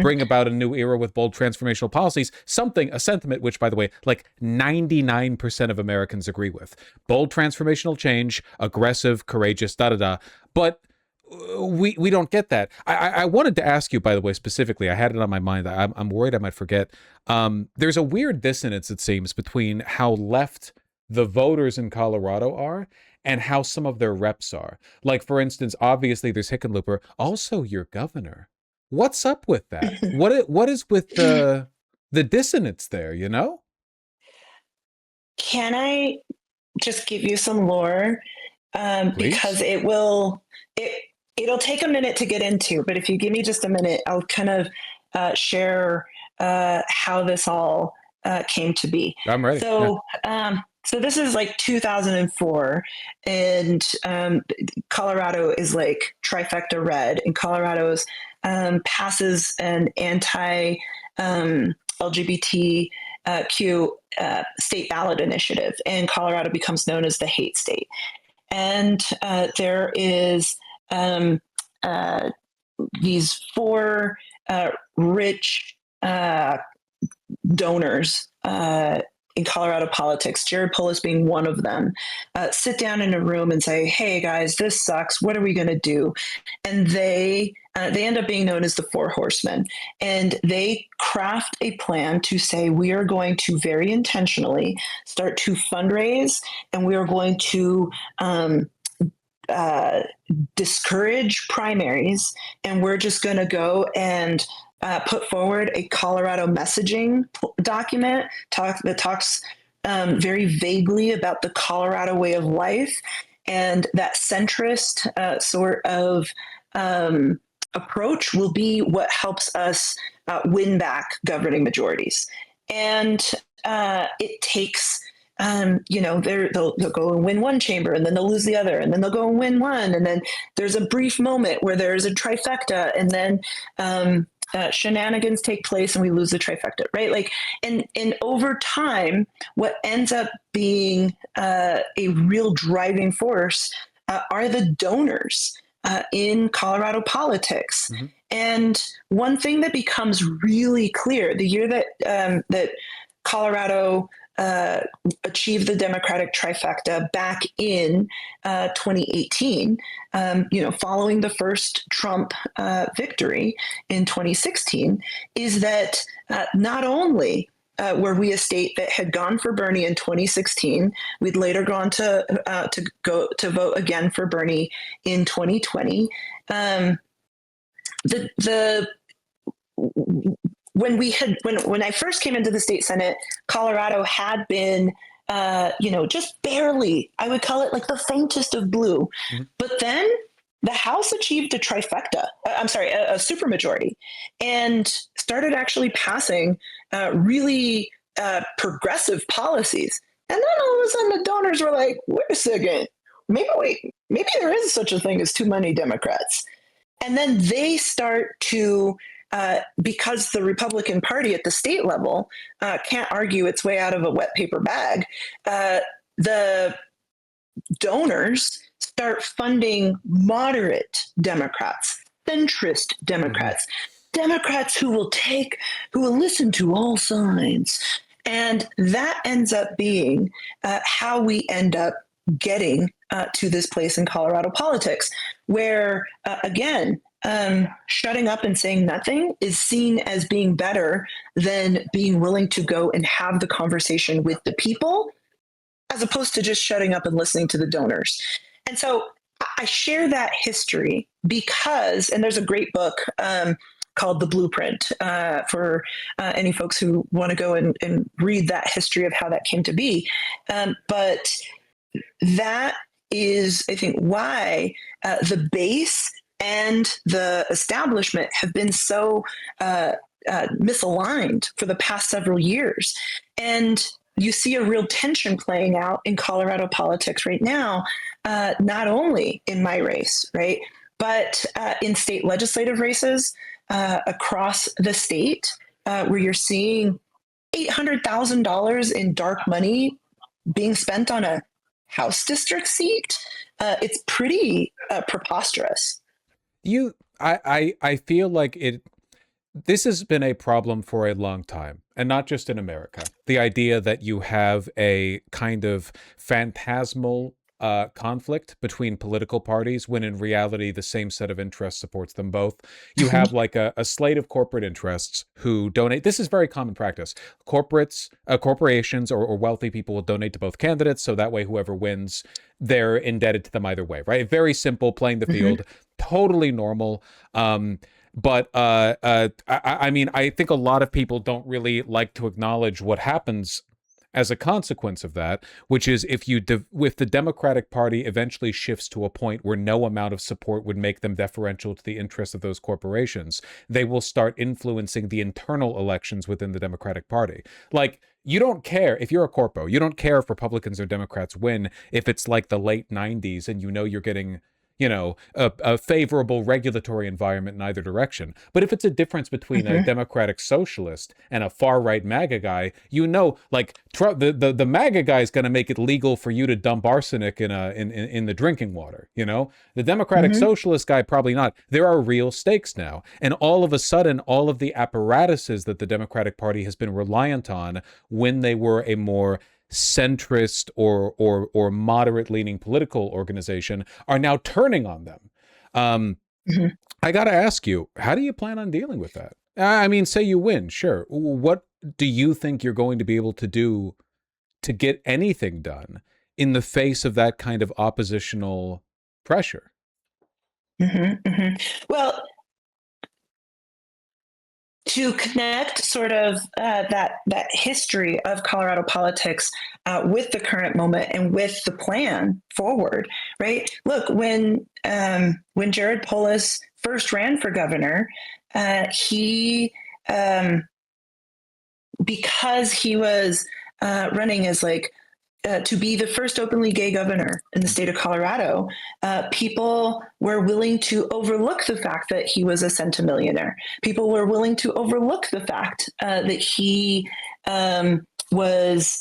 bring about a new era with bold transformational policies. A sentiment which, by the way, like 99% of Americans agree with. Bold transformational change, aggressive, courageous, But we don't get that. I wanted to ask you, by the way, specifically. I had it on my mind. I'm worried I might forget. There's a weird dissonance, it seems, between how left the voters in Colorado are and how some of their reps are. Like, for instance, obviously there's Hickenlooper, also your governor. What's up with that? What is with the dissonance there, you know? Can I just give you some lore? Because Please. it'll take a minute to get into, but if you give me just a minute, I'll kind of share how this all came to be. I'm ready. Yeah. So this is like 2004, and Colorado is like trifecta red, and Colorado's passes an anti LGBT Q state ballot initiative, and Colorado becomes known as the hate state. And there is uh, these four rich donors in Colorado politics, Jared Polis being one of them, sit down in a room and say, "Hey guys, this sucks. What are we going to do?" And they end up being known as the Four Horsemen, and they craft a plan to say, we are going to very intentionally start to fundraise, and we are going to uh, discourage primaries, and we're just going to go and put forward a Colorado messaging document that talks very vaguely about the Colorado way of life, and that centrist sort of approach will be what helps us win back governing majorities. And it takes they'll go and win one chamber, and then they'll lose the other, and then they'll go and win one, and then there's a brief moment where there's a trifecta, and then shenanigans take place and we lose the trifecta, right? Like, and over time, what ends up being a real driving force are the donors in Colorado politics. Mm-hmm. And one thing that becomes really clear the year that Colorado achieved the Democratic trifecta back in 2018, following the first Trump victory in 2016, is that not only were we a state that had gone for Bernie in 2016, we'd later gone to go to vote again for Bernie in 2020. The when I first came into the state Senate, Colorado had been just barely, I would call it like the faintest of blue. Mm-hmm. But then the House achieved a trifecta, a supermajority, and started actually passing really progressive policies. And then all of a sudden the donors were like, wait a second, maybe there is such a thing as too many Democrats. And then they start to because the Republican Party at the state level can't argue its way out of a wet paper bag, the donors start funding moderate Democrats, centrist Democrats, Democrats who will listen to all sides. And that ends up being how we end up getting to this place in Colorado politics, where, again, shutting up and saying nothing is seen as being better than being willing to go and have the conversation with the people, as opposed to just shutting up and listening to the donors. And so I share that history because, and there's a great book called The Blueprint for any folks who want to go and read that history of how that came to be. But that is, I think, why the base and the establishment have been so misaligned for the past several years. And you see a real tension playing out in Colorado politics right now, not only in my race, right, but in state legislative races across the state, where you're seeing $800,000 in dark money being spent on a House district seat. It's pretty preposterous. I feel like this has been a problem for a long time, and not just in America. The idea that you have a kind of phantasmal conflict between political parties when in reality the same set of interests supports them both. You have like a slate of corporate interests who donate. This is very common practice. Corporations or wealthy people will donate to both candidates, so that way whoever wins, they're indebted to them either way, right? Very simple, playing the field, totally normal. I mean, I think a lot of people don't really like to acknowledge what happens as a consequence of that, which is if the Democratic Party eventually shifts to a point where no amount of support would make them deferential to the interests of those corporations, they will start influencing the internal elections within the Democratic Party. Like, you don't care if you're a corpo, you don't care if Republicans or Democrats win if it's like the late 90s and you know you're getting a favorable regulatory environment in either direction. But if it's a difference between a democratic socialist and a far right MAGA guy, like Trump, the MAGA guy is going to make it legal for you to dump arsenic in the drinking water. The democratic socialist guy, probably not. There are real stakes now. And all of a sudden, all of the apparatuses that the Democratic Party has been reliant on when they were a more centrist or moderate leaning political organization are now turning on them. I got to ask you, how do you plan on dealing with that? I mean, say you win, sure. What do you think you're going to be able to do to get anything done in the face of that kind of oppositional pressure? Well, to connect sort of that history of Colorado politics with the current moment and with the plan forward, right? Look, when Jared Polis first ran for governor, he because he was running as like to be the first openly gay governor in the state of Colorado, people were willing to overlook the fact that he was a centimillionaire. People were willing to overlook the fact that he was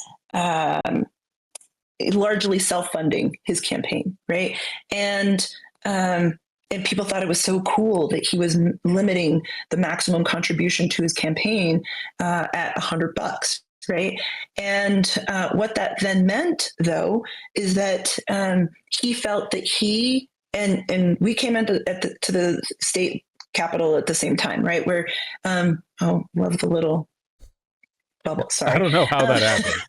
largely self-funding his campaign, right? And people thought it was so cool that he was limiting the maximum contribution to his campaign at $100. Right. And what that then meant, though, is that he felt that he and we came into to the state capitol at the same time. Right. Where love the little bubble. Sorry. I don't know how that happened.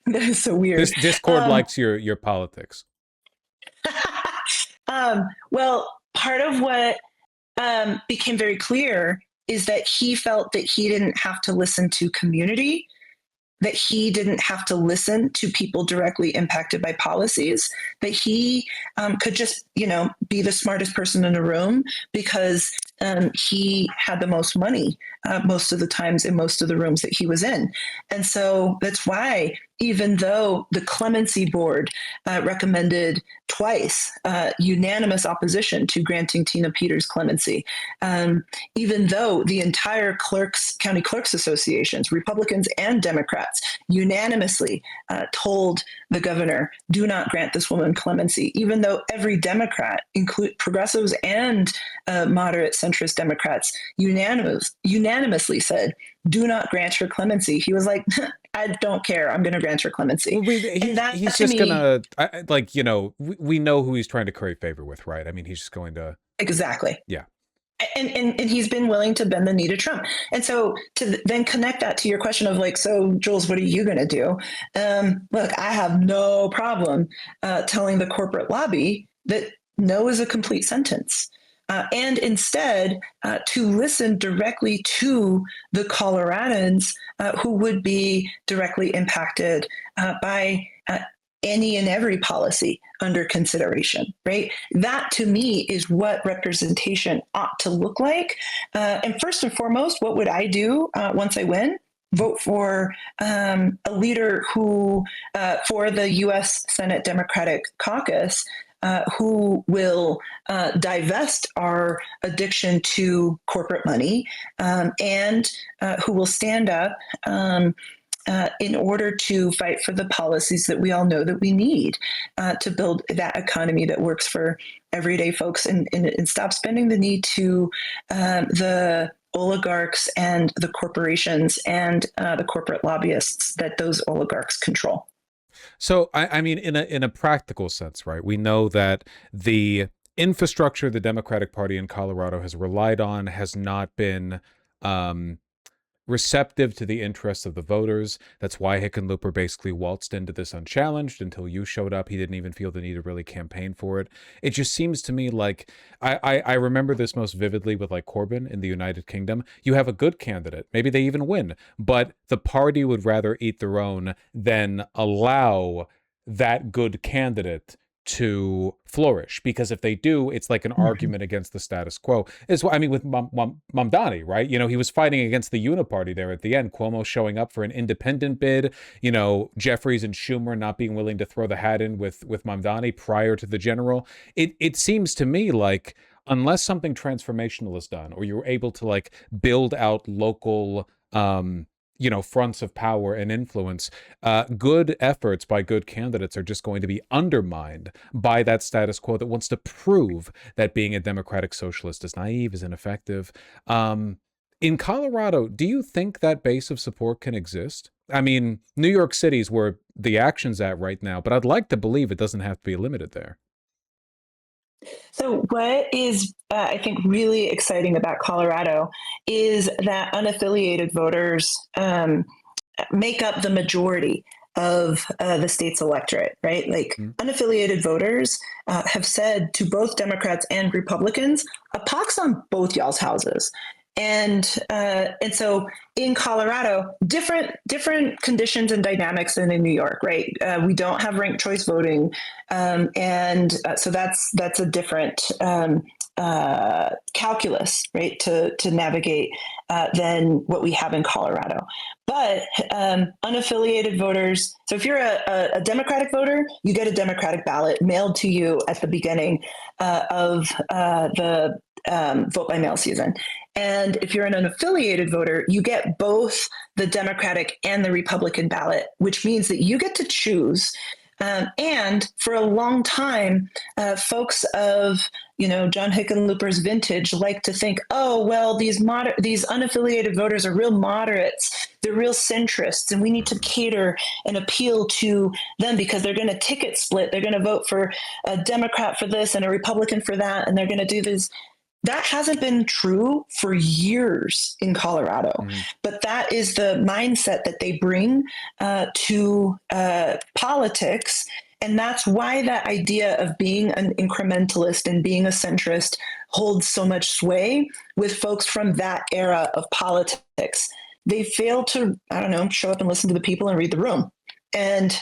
That is so weird. This Discord likes your politics. Well, part of what became very clear is that he felt that he didn't have to listen to community, that he didn't have to listen to people directly impacted by policies, that he could just, be the smartest person in the room because he had the most money most of the times in most of the rooms that he was in. And so that's why, even though the clemency board recommended twice unanimous opposition to granting Tina Peters clemency, even though the entire county clerks associations, Republicans and Democrats, unanimously told the governor, do not grant this woman clemency, even though every Democrat, include progressives and moderate centrist Democrats, unanimously said, do not grant her clemency. He was like, I don't care. I'm going to grant her clemency. Well, he's just going to, we know who he's trying to curry favor with, right? I mean, he's just going to. Exactly. Yeah. And he's been willing to bend the knee to Trump. And so to then connect that to your question of like, so Jules, what are you going to do? Look, I have no problem telling the corporate lobby that no is a complete sentence. And instead to listen directly to the Coloradans who would be directly impacted by any and every policy under consideration, right? That to me is what representation ought to look like. And first and foremost, what would I do once I win? Vote for a leader who, for the U.S. Senate Democratic Caucus, who will divest our addiction to corporate money and who will stand up in order to fight for the policies that we all know that we need to build that economy that works for everyday folks and stop spending the need to the oligarchs and the corporations and the corporate lobbyists that those oligarchs control. So I mean, in a practical sense, right? We know that the infrastructure the Democratic Party in Colorado has relied on has not been um, receptive to the interests of the voters. That's why Hickenlooper basically waltzed into this unchallenged until you showed up. He didn't even feel the need to really campaign for it. It just seems to me like I remember this most vividly with like Corbyn in the United Kingdom. You have a good candidate, maybe they even win, but the party would rather eat their own than allow that good candidate to flourish, because if they do, it's like an argument against the status quo. Is what I mean with Mamdani, right? You know, he was fighting against the Uniparty there at the end. Cuomo showing up for an independent bid. You know, Jeffries and Schumer not being willing to throw the hat in with Mamdani prior to the general. It seems to me like unless something transformational is done, or you're able to like build out local fronts of power and influence, good efforts by good candidates are just going to be undermined by that status quo that wants to prove that being a democratic socialist is naive, is ineffective. In Colorado, do you think that base of support can exist? I mean, New York City's where the action's at right now, but I'd like to believe it doesn't have to be limited there. So, what is, I think, really exciting about Colorado is that unaffiliated voters make up the majority of the state's electorate, right? Like unaffiliated voters have said to both Democrats and Republicans, a pox on both y'all's houses. And so in Colorado, different conditions and dynamics than in New York, right? We don't have ranked choice voting, and so that's a different calculus, right, to navigate than what we have in Colorado. But unaffiliated voters, so if you're a Democratic voter, you get a Democratic ballot mailed to you at the beginning of the vote by mail season. And if you're an unaffiliated voter, you get both the Democratic and the Republican ballot, which means that you get to choose. And for a long time, folks of John Hickenlooper's vintage like to think, oh well, these unaffiliated voters are real moderates, they're real centrists, and we need to cater and appeal to them because they're going to ticket split. They're going to vote for a Democrat for this and a Republican for that, and they're going to do this. That hasn't been true for years in Colorado, but that is the mindset that they bring to politics. And that's why that idea of being an incrementalist and being a centrist holds so much sway with folks from that era of politics. They fail to, I don't know, show up and listen to the people and read the room. And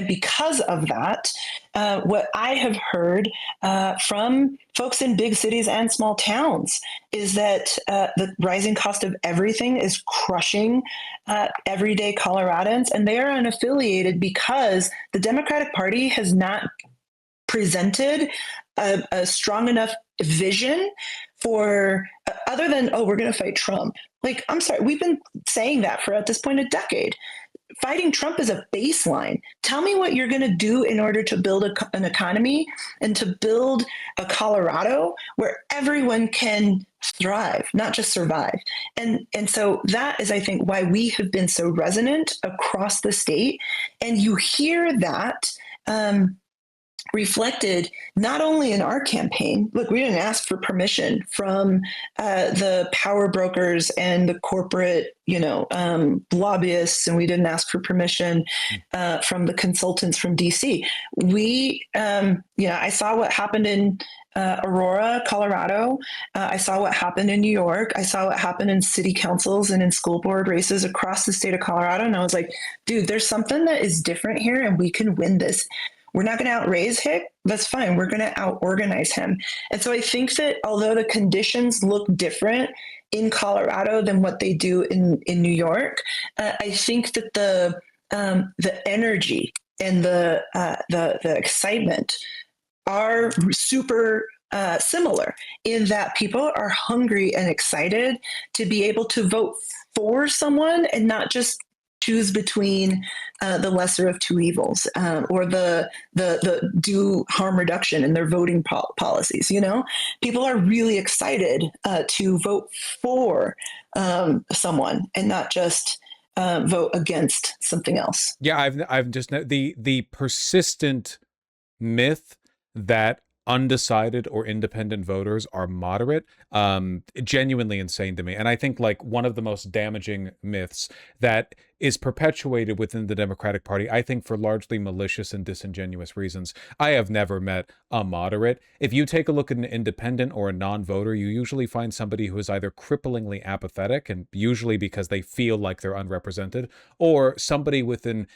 because of that, what I have heard from folks in big cities and small towns is that the rising cost of everything is crushing everyday Coloradans, and they are unaffiliated because the Democratic Party has not presented a strong enough vision for other than, oh, we're going to fight Trump. Like, I'm sorry, we've been saying that for at this point a decade. Fighting Trump is a baseline. Tell me what you're going to do in order to build an economy and to build a Colorado where everyone can thrive, not just survive. And so that is, I think, why we have been so resonant across the state. And you hear that reflected not only in our campaign. Look, we didn't ask for permission from the power brokers and the corporate, lobbyists, and we didn't ask for permission from the consultants from DC. We, I saw what happened in Aurora, Colorado. I saw what happened in New York. I saw what happened in city councils and in school board races across the state of Colorado. And I was like, dude, there's something that is different here, and we can win this. We're not going to outraise Hick. That's fine. We're going to out-organize him. And so I think that although the conditions look different in Colorado than what they do in New York, I think that the energy and the excitement are super similar in that people are hungry and excited to be able to vote for someone and not just choose between the lesser of two evils or the do harm reduction in their voting policies. People are really excited to vote for someone and not just vote against something else. Yeah, I've just the persistent myth that undecided or independent voters are moderate, genuinely insane to me. And I think like one of the most damaging myths that is perpetuated within the Democratic Party, I think for largely malicious and disingenuous reasons. I have never met a moderate. If you take a look at an independent or a non-voter, you usually find somebody who is either cripplingly apathetic, and usually because they feel like they're unrepresented, or somebody with an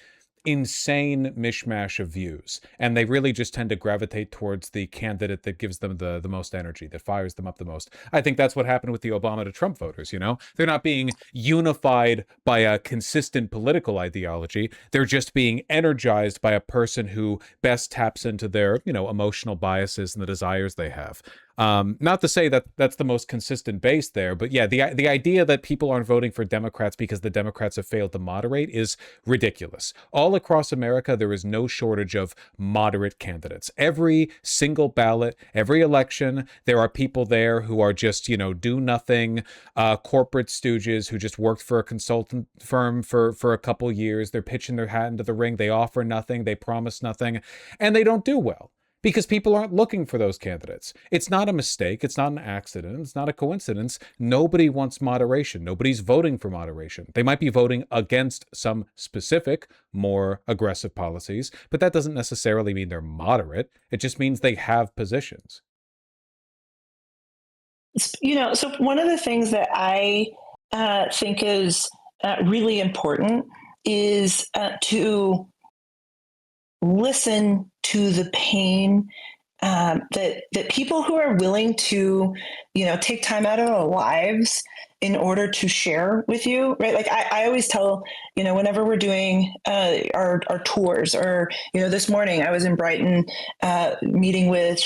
insane mishmash of views, and they really just tend to gravitate towards the candidate that gives them the most energy, that fires them up the most. I think that's what happened with the Obama to Trump voters. They're not being unified by a consistent political ideology. They're just being energized by a person who best taps into their emotional biases and the desires they have. Not to say that that's the most consistent base there, but yeah, the idea that people aren't voting for Democrats because the Democrats have failed to moderate is ridiculous. All across America, there is no shortage of moderate candidates. Every single ballot, every election, there are people there who are just, do nothing, corporate stooges who just worked for a consultant firm for a couple years. They're pitching their hat into the ring. They offer nothing. They promise nothing, and they don't do well, because people aren't looking for those candidates. It's not a mistake. It's not an accident. It's not a coincidence. Nobody wants moderation. Nobody's voting for moderation. They might be voting against some specific, more aggressive policies, but that doesn't necessarily mean they're moderate. It just means they have positions. So one of the things that I think is really important is to listen to the pain that people who are willing to, take time out of their lives in order to share with you, right? Like I always tell, whenever we're doing our tours, or, this morning I was in Brighton meeting with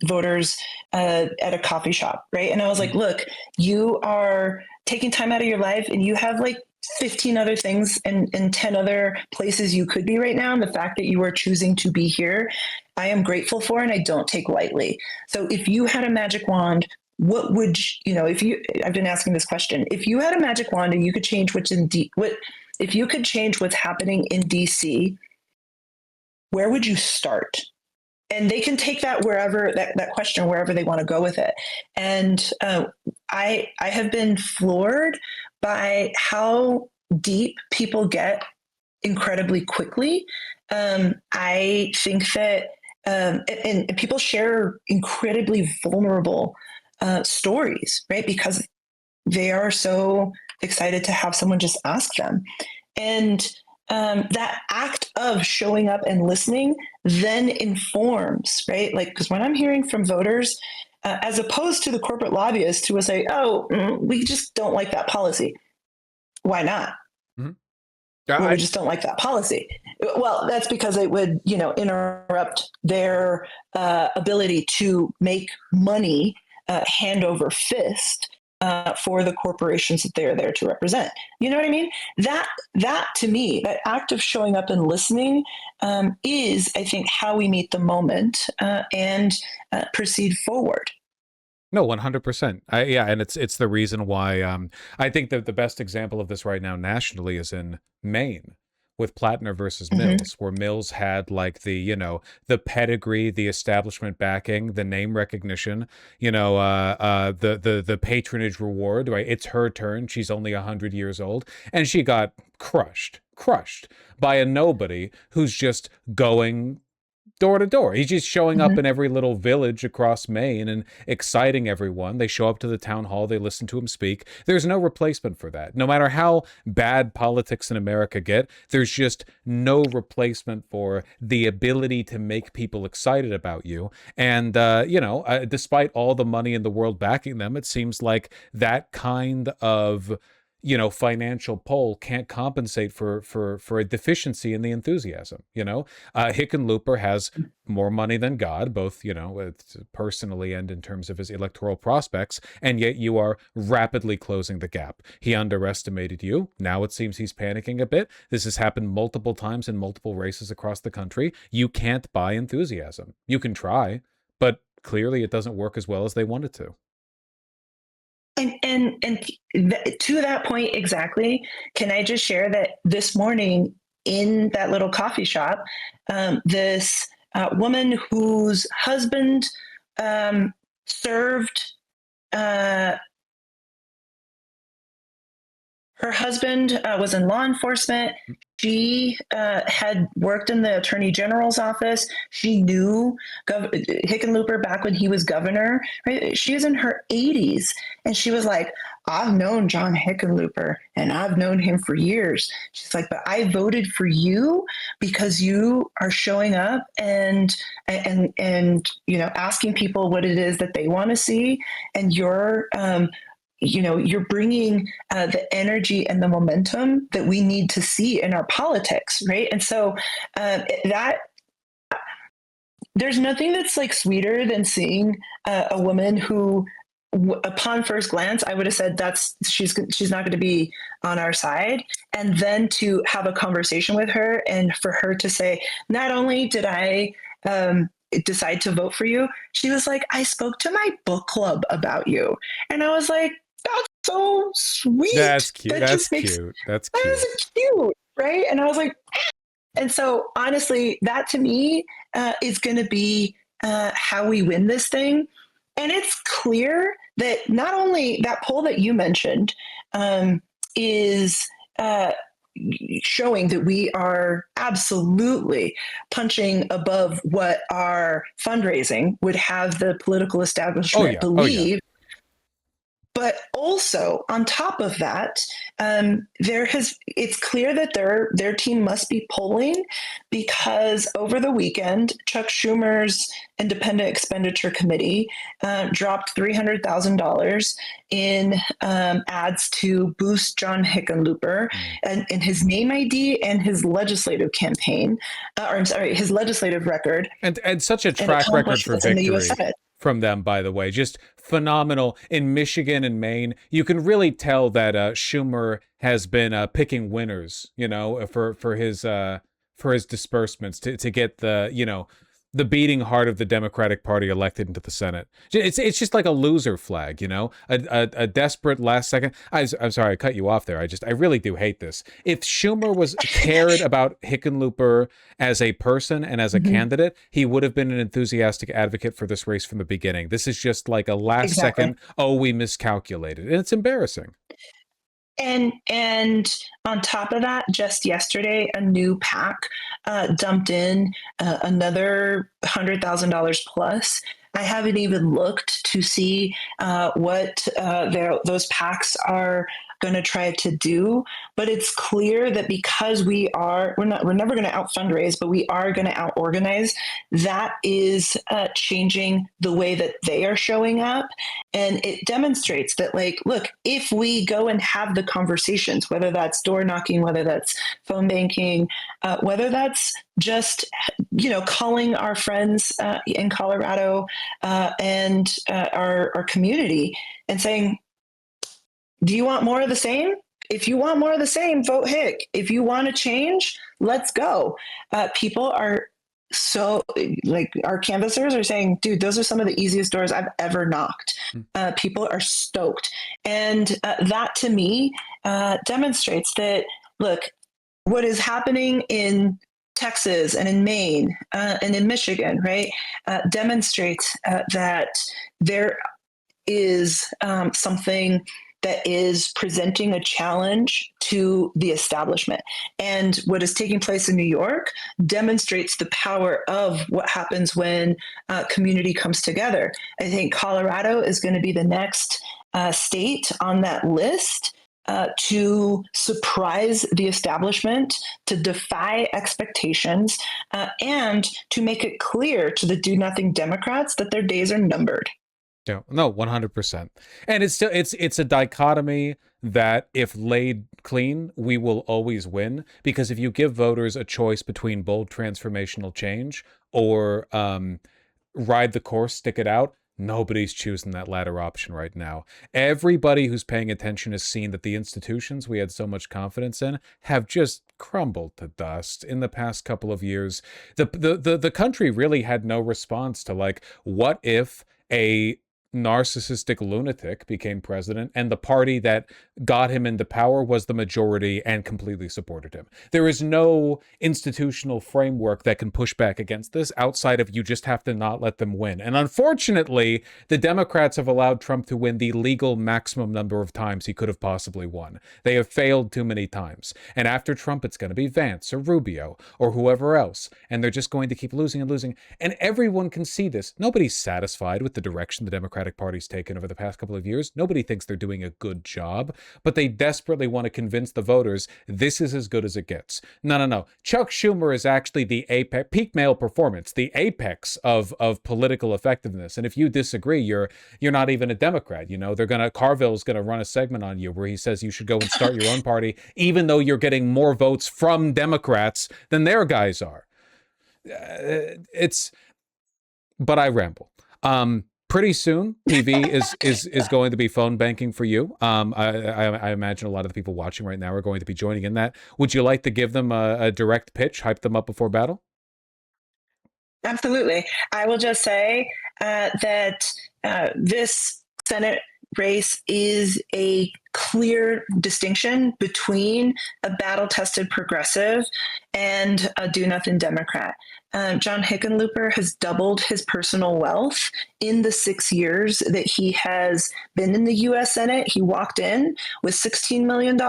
voters at a coffee shop, right? And I was like, look, you are taking time out of your life and you have like 15 other things and 10 other places you could be right now. And the fact that you are choosing to be here, I am grateful for, and I don't take lightly. So if you had a magic wand, what would I've been asking this question, if you had a magic wand and you could change if you could change what's happening in DC, where would you start? And they can take that wherever that question, wherever they want to go with it. And I have been floored by how deep people get incredibly quickly. I think that, and people share incredibly vulnerable stories, right? Because they are so excited to have someone just ask them. And that act of showing up and listening then informs, right? Like, because when I'm hearing from voters, as opposed to the corporate lobbyists who will say, we just don't like that policy. Why not? Mm-hmm. Well, we just don't like that policy. Well, that's because it would, interrupt their ability to make money hand over fist for the corporations that they're there to represent. You know what I mean? That to me, that act of showing up and listening is, I think, how we meet the moment and proceed forward. No, 100%. Yeah, and it's the reason why I think that the best example of this right now nationally is in Maine with Plattner versus Mills, where Mills had like the pedigree, the establishment backing, the name recognition, the patronage reward, right? It's her turn. She's only 100 years old, and she got crushed by a nobody who's just going door to door. He's just showing up in every little village across Maine and exciting everyone. They show up to the town hall. They listen to him speak. There's no replacement for that. No matter how bad politics in America get, there's just no replacement for the ability to make people excited about you. And, despite all the money in the world backing them, it seems like that kind of financial pull can't compensate for a deficiency in the enthusiasm. Hickenlooper has more money than God, both, personally and in terms of his electoral prospects, and yet you are rapidly closing the gap. He underestimated you. Now it seems he's panicking a bit. This has happened multiple times in multiple races across the country. You can't buy enthusiasm. You can try, but clearly it doesn't work as well as they want it to. To that point exactly, can I just share that this morning in that little coffee shop, this woman whose husband served uh, her husband was in law enforcement. She had worked in the attorney general's office. She knew Hickenlooper back when he was governor. Right? She was in her 80s, and she was like, "I've known John Hickenlooper, and I've known him for years." She's like, "But I voted for you because you are showing up and asking people what it is that they want to see, and you're bringing the energy and the momentum that we need to see in our politics, right?" And so that there's nothing that's like sweeter than seeing a woman who, upon first glance, I would have said she's not going to be on our side, and then to have a conversation with her and for her to say, "Not only did I decide to vote for you," she was like, "I spoke to my book club about you," and I was like, "That's so sweet. That's cute. That That's just makes cute. That's that cute. is cute, right?" And I was like, and so honestly, that to me is going to be how we win this thing. And it's clear that not only that poll that you mentioned is showing that we are absolutely punching above what our fundraising would have the political establishment believe. But also on top of that, it's clear that their team must be polling, because over the weekend, Chuck Schumer's Independent Expenditure Committee dropped $300,000 in ads to boost John Hickenlooper and in his name ID and his legislative campaign, his legislative record, and such a track record for victory from them, by the way, just phenomenal. In Michigan and Maine, you can really tell that Schumer has been picking winners, for his disbursements to get the beating heart of the Democratic Party elected into the Senate. It's just like a loser flag, a desperate last second. I'm sorry, I cut you off there. I really do hate this. If Schumer was cared about Hickenlooper as a person and as a candidate, he would have been an enthusiastic advocate for this race from the beginning. This is just like a last second, we miscalculated. And it's embarrassing. And on top of that, just yesterday, a new PAC dumped in another $100,000 plus. I haven't even looked to see what those PACs are going to try to do, but it's clear that because we're never going to out fundraise, but we are going to out organize. That is changing the way that they are showing up, and it demonstrates that, like, look, if we go and have the conversations, whether that's door knocking, whether that's phone banking, whether that's just calling our friends in Colorado and our community and saying, "Do you want more of the same? If you want more of the same, vote Hick. If you want to change, let's go." People are so, like, our canvassers are saying, "Dude, those are some of the easiest doors I've ever knocked." People are stoked. And that to me demonstrates that, look, what is happening in Texas and in Maine and in Michigan, right, demonstrates that there is something that is presenting a challenge to the establishment. And what is taking place in New York demonstrates the power of what happens when community comes together. I think Colorado is going to be the next state on that list to surprise the establishment, to defy expectations, and to make it clear to the do-nothing Democrats that their days are numbered. No, 100%. And it's a dichotomy that if laid clean, we will always win. Because if you give voters a choice between bold transformational change or ride the course, stick it out, nobody's choosing that latter option right now. Everybody who's paying attention has seen that the institutions we had so much confidence in have just crumbled to dust in the past couple of years. The country really had no response to, like, what if a narcissistic lunatic became president, and the party that got him into power was the majority and completely supported him. There is no institutional framework that can push back against this outside of you just have to not let them win. And unfortunately, the Democrats have allowed Trump to win the legal maximum number of times he could have possibly won. They have failed too many times. And after Trump, it's going to be Vance or Rubio or whoever else. And they're just going to keep losing and losing. And everyone can see this. Nobody's satisfied with the direction the Democratic Party's taken over the past couple of years. Nobody thinks they're doing a good job, but they desperately want to convince the voters this is as good as it gets. No. Chuck Schumer is actually the apex, peak male performance, the apex of political effectiveness. And if you disagree, you're not even a Democrat. You know, Carville's gonna run a segment on you where he says you should go and start your own party, even though you're getting more votes from Democrats than their guys are. But I ramble. Pretty soon, TV is going to be phone banking for you. I imagine a lot of the people watching right now are going to be joining in that. Would you like to give them a direct pitch, hype them up before battle? Absolutely. I will just say that this Senate race is a clear distinction between a battle-tested progressive and a do-nothing Democrat. John Hickenlooper has doubled his personal wealth in the 6 years that he has been in the U.S. Senate. He walked in with $16 million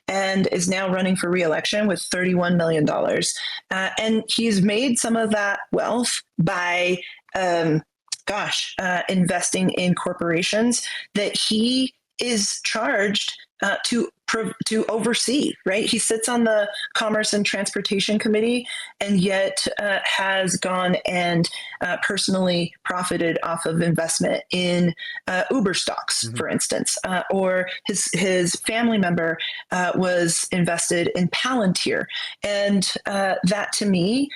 and is now running for re-election with $31 million. And he's made some of that wealth by investing in corporations that he is charged to oversee, right? He sits on the Commerce and Transportation Committee and yet has gone and personally profited off of investment in Uber stocks, for instance, or his family member was invested in Palantir. And that to me,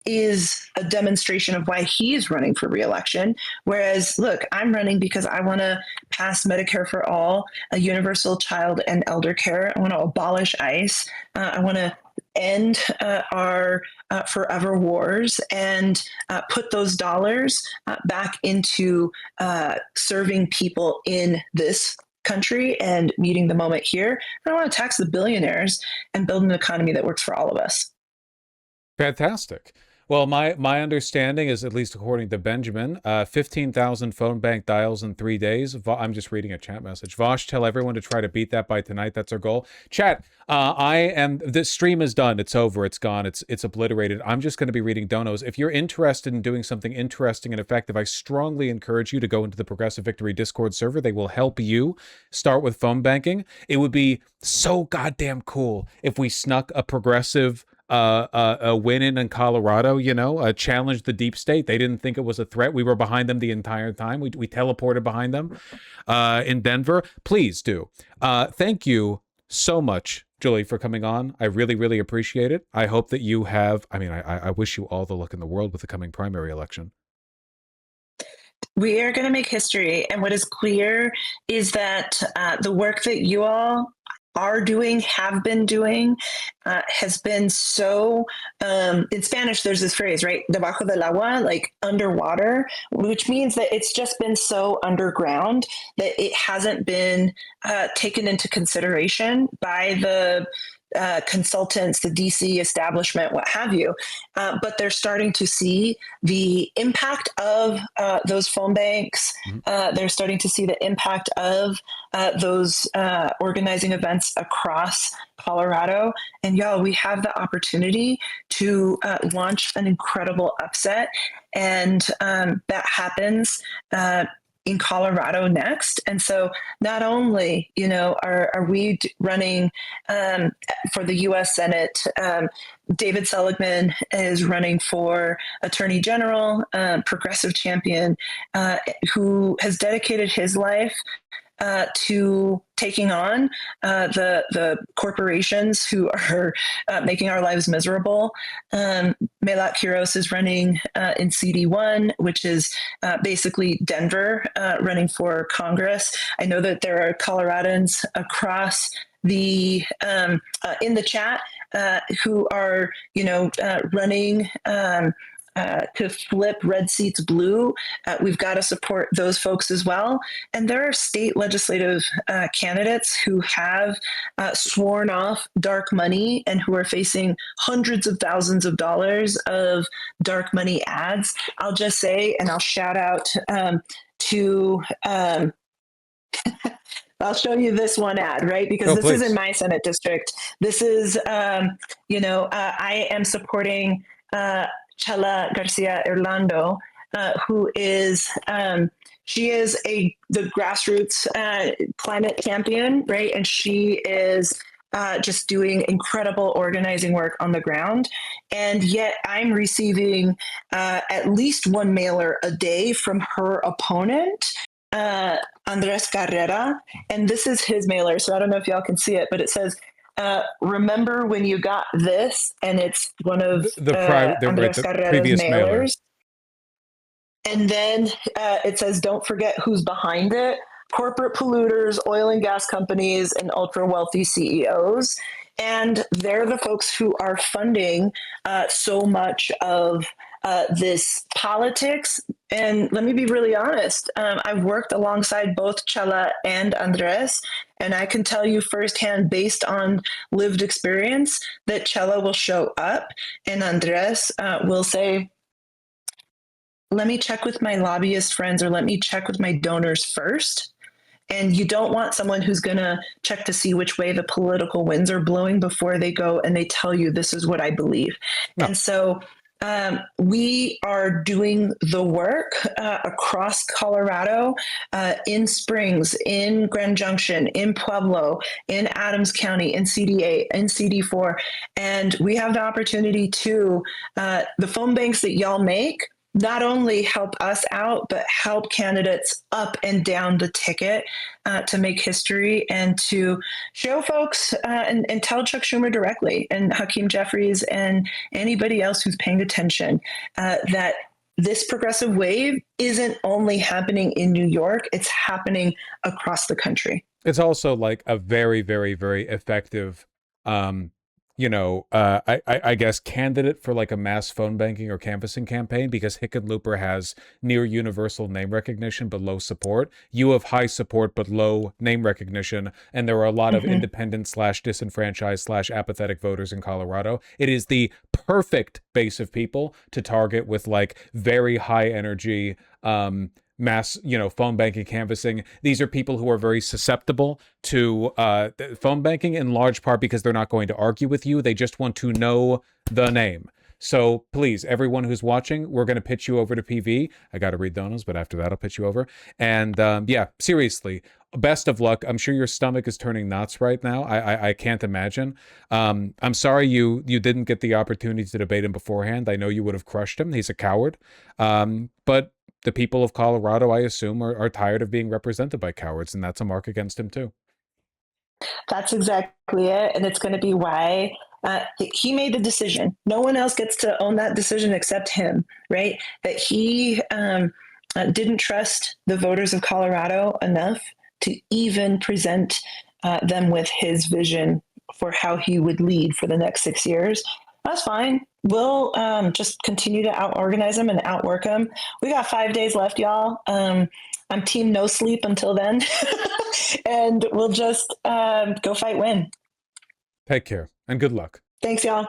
is a demonstration of why he's running for reelection. Whereas, look, I'm running because I want to pass Medicare for all, a universal child and elder care. I want to abolish ICE. I want to end our forever wars and put those dollars back into serving people in this country and meeting the moment here. I want to tax the billionaires and build an economy that works for all of us. Fantastic. Well, my understanding is, at least according to Benjamin, 15,000 phone bank dials in 3 days. I'm just reading a chat message. Vosh, tell everyone to try to beat that by tonight. That's our goal. Chat, the stream is done. It's over. It's gone. It's obliterated. I'm just going to be reading donos. If you're interested in doing something interesting and effective, I strongly encourage you to go into the Progressive Victory Discord server. They will help you start with phone banking. It would be so goddamn cool if we snuck a progressive a win in Colorado, challenged the deep state. They didn't think it was a threat. We were behind them the entire time. We teleported behind them in Denver. Please do. Thank you so much, Julie, for coming on. I really, really appreciate it. I hope that you have, I wish you all the luck in the world with the coming primary election. We are going to make history. And what is clear is that the work that you all are doing, have been doing, has been so, in Spanish, there's this phrase, right? Debajo del agua, like underwater, which means that it's just been so underground that it hasn't been taken into consideration by the consultants, the DC establishment, what have you. But they're starting to see the impact of those phone banks. They're starting to see the impact of those organizing events across Colorado. And y'all, we have the opportunity to launch an incredible upset. And that happens in Colorado next. And so not only, are we running for the U.S. Senate, David Seligman is running for Attorney General, progressive champion, who has dedicated his life to taking on the corporations who are making our lives miserable. Melat Quiros is running in CD1, which is basically Denver, running for Congress. I know that there are Coloradans across the in the chat who are running to flip red seats blue, we've got to support those folks as well. And there are state legislative candidates who have sworn off dark money and who are facing hundreds of thousands of dollars of dark money ads. I'll just say, and I'll shout out to I'll show you this one ad, right? Because this is in my Senate district. This is, I am supporting Chala Garcia Orlando, who is, she is the grassroots climate champion, right? And she is just doing incredible organizing work on the ground. And yet I'm receiving at least one mailer a day from her opponent, Andres Carrera, and this is his mailer. So I don't know if y'all can see it, but it says, remember when you got this? And it's one of Andres Carrera's previous mailers. mailer. And then it says, don't forget who's behind it. Corporate polluters, oil and gas companies, and ultra wealthy CEOs. And they're the folks who are funding so much of this politics. And let me be really honest. I've worked alongside both Chala and Andres, and I can tell you firsthand, based on lived experience, that Chala will show up and Andres will say, let me check with my lobbyist friends, or let me check with my donors first. And you don't want someone who's going to check to see which way the political winds are blowing before they go and they tell you, this is what I believe. No. And so we are doing the work across Colorado, in Springs, in Grand Junction, in Pueblo, in Adams County, in CD8, in CD4. And we have the opportunity to, the phone banks that y'all make, not only help us out, but help candidates up and down the ticket to make history and to show folks and tell Chuck Schumer directly and Hakeem Jeffries and anybody else who's paying attention that this progressive wave isn't only happening in New York, it's happening across the country. It's also like a very, very, very effective I guess candidate for like a mass phone banking or canvassing campaign, because Hickenlooper has near universal name recognition but low support. You have high support but low name recognition, and there are a lot of independent / disenfranchised / apathetic voters in Colorado. It is the perfect base of people to target with like very high energy mass, phone banking, canvassing. These are people who are very susceptible to phone banking, in large part because they're not going to argue with you. They just want to know the name. So please, everyone who's watching, we're going to pitch you over to PV. I got to read donos, but after that, I'll pitch you over. And yeah, seriously, best of luck. I'm sure your stomach is turning knots right now. I can't imagine. I'm sorry you didn't get the opportunity to debate him beforehand. I know you would have crushed him. He's a coward. But the people of Colorado, I assume, are tired of being represented by cowards, and that's a mark against him too. That's exactly it. And it's going to be why he made the decision. No one else gets to own that decision except him, right? That he didn't trust the voters of Colorado enough to even present them with his vision for how he would lead for the next 6 years. That's fine. We'll just continue to out-organize them and outwork them. We got 5 days left, y'all. I'm team no sleep until then. And we'll just go fight win. Take care and good luck. Thanks, y'all.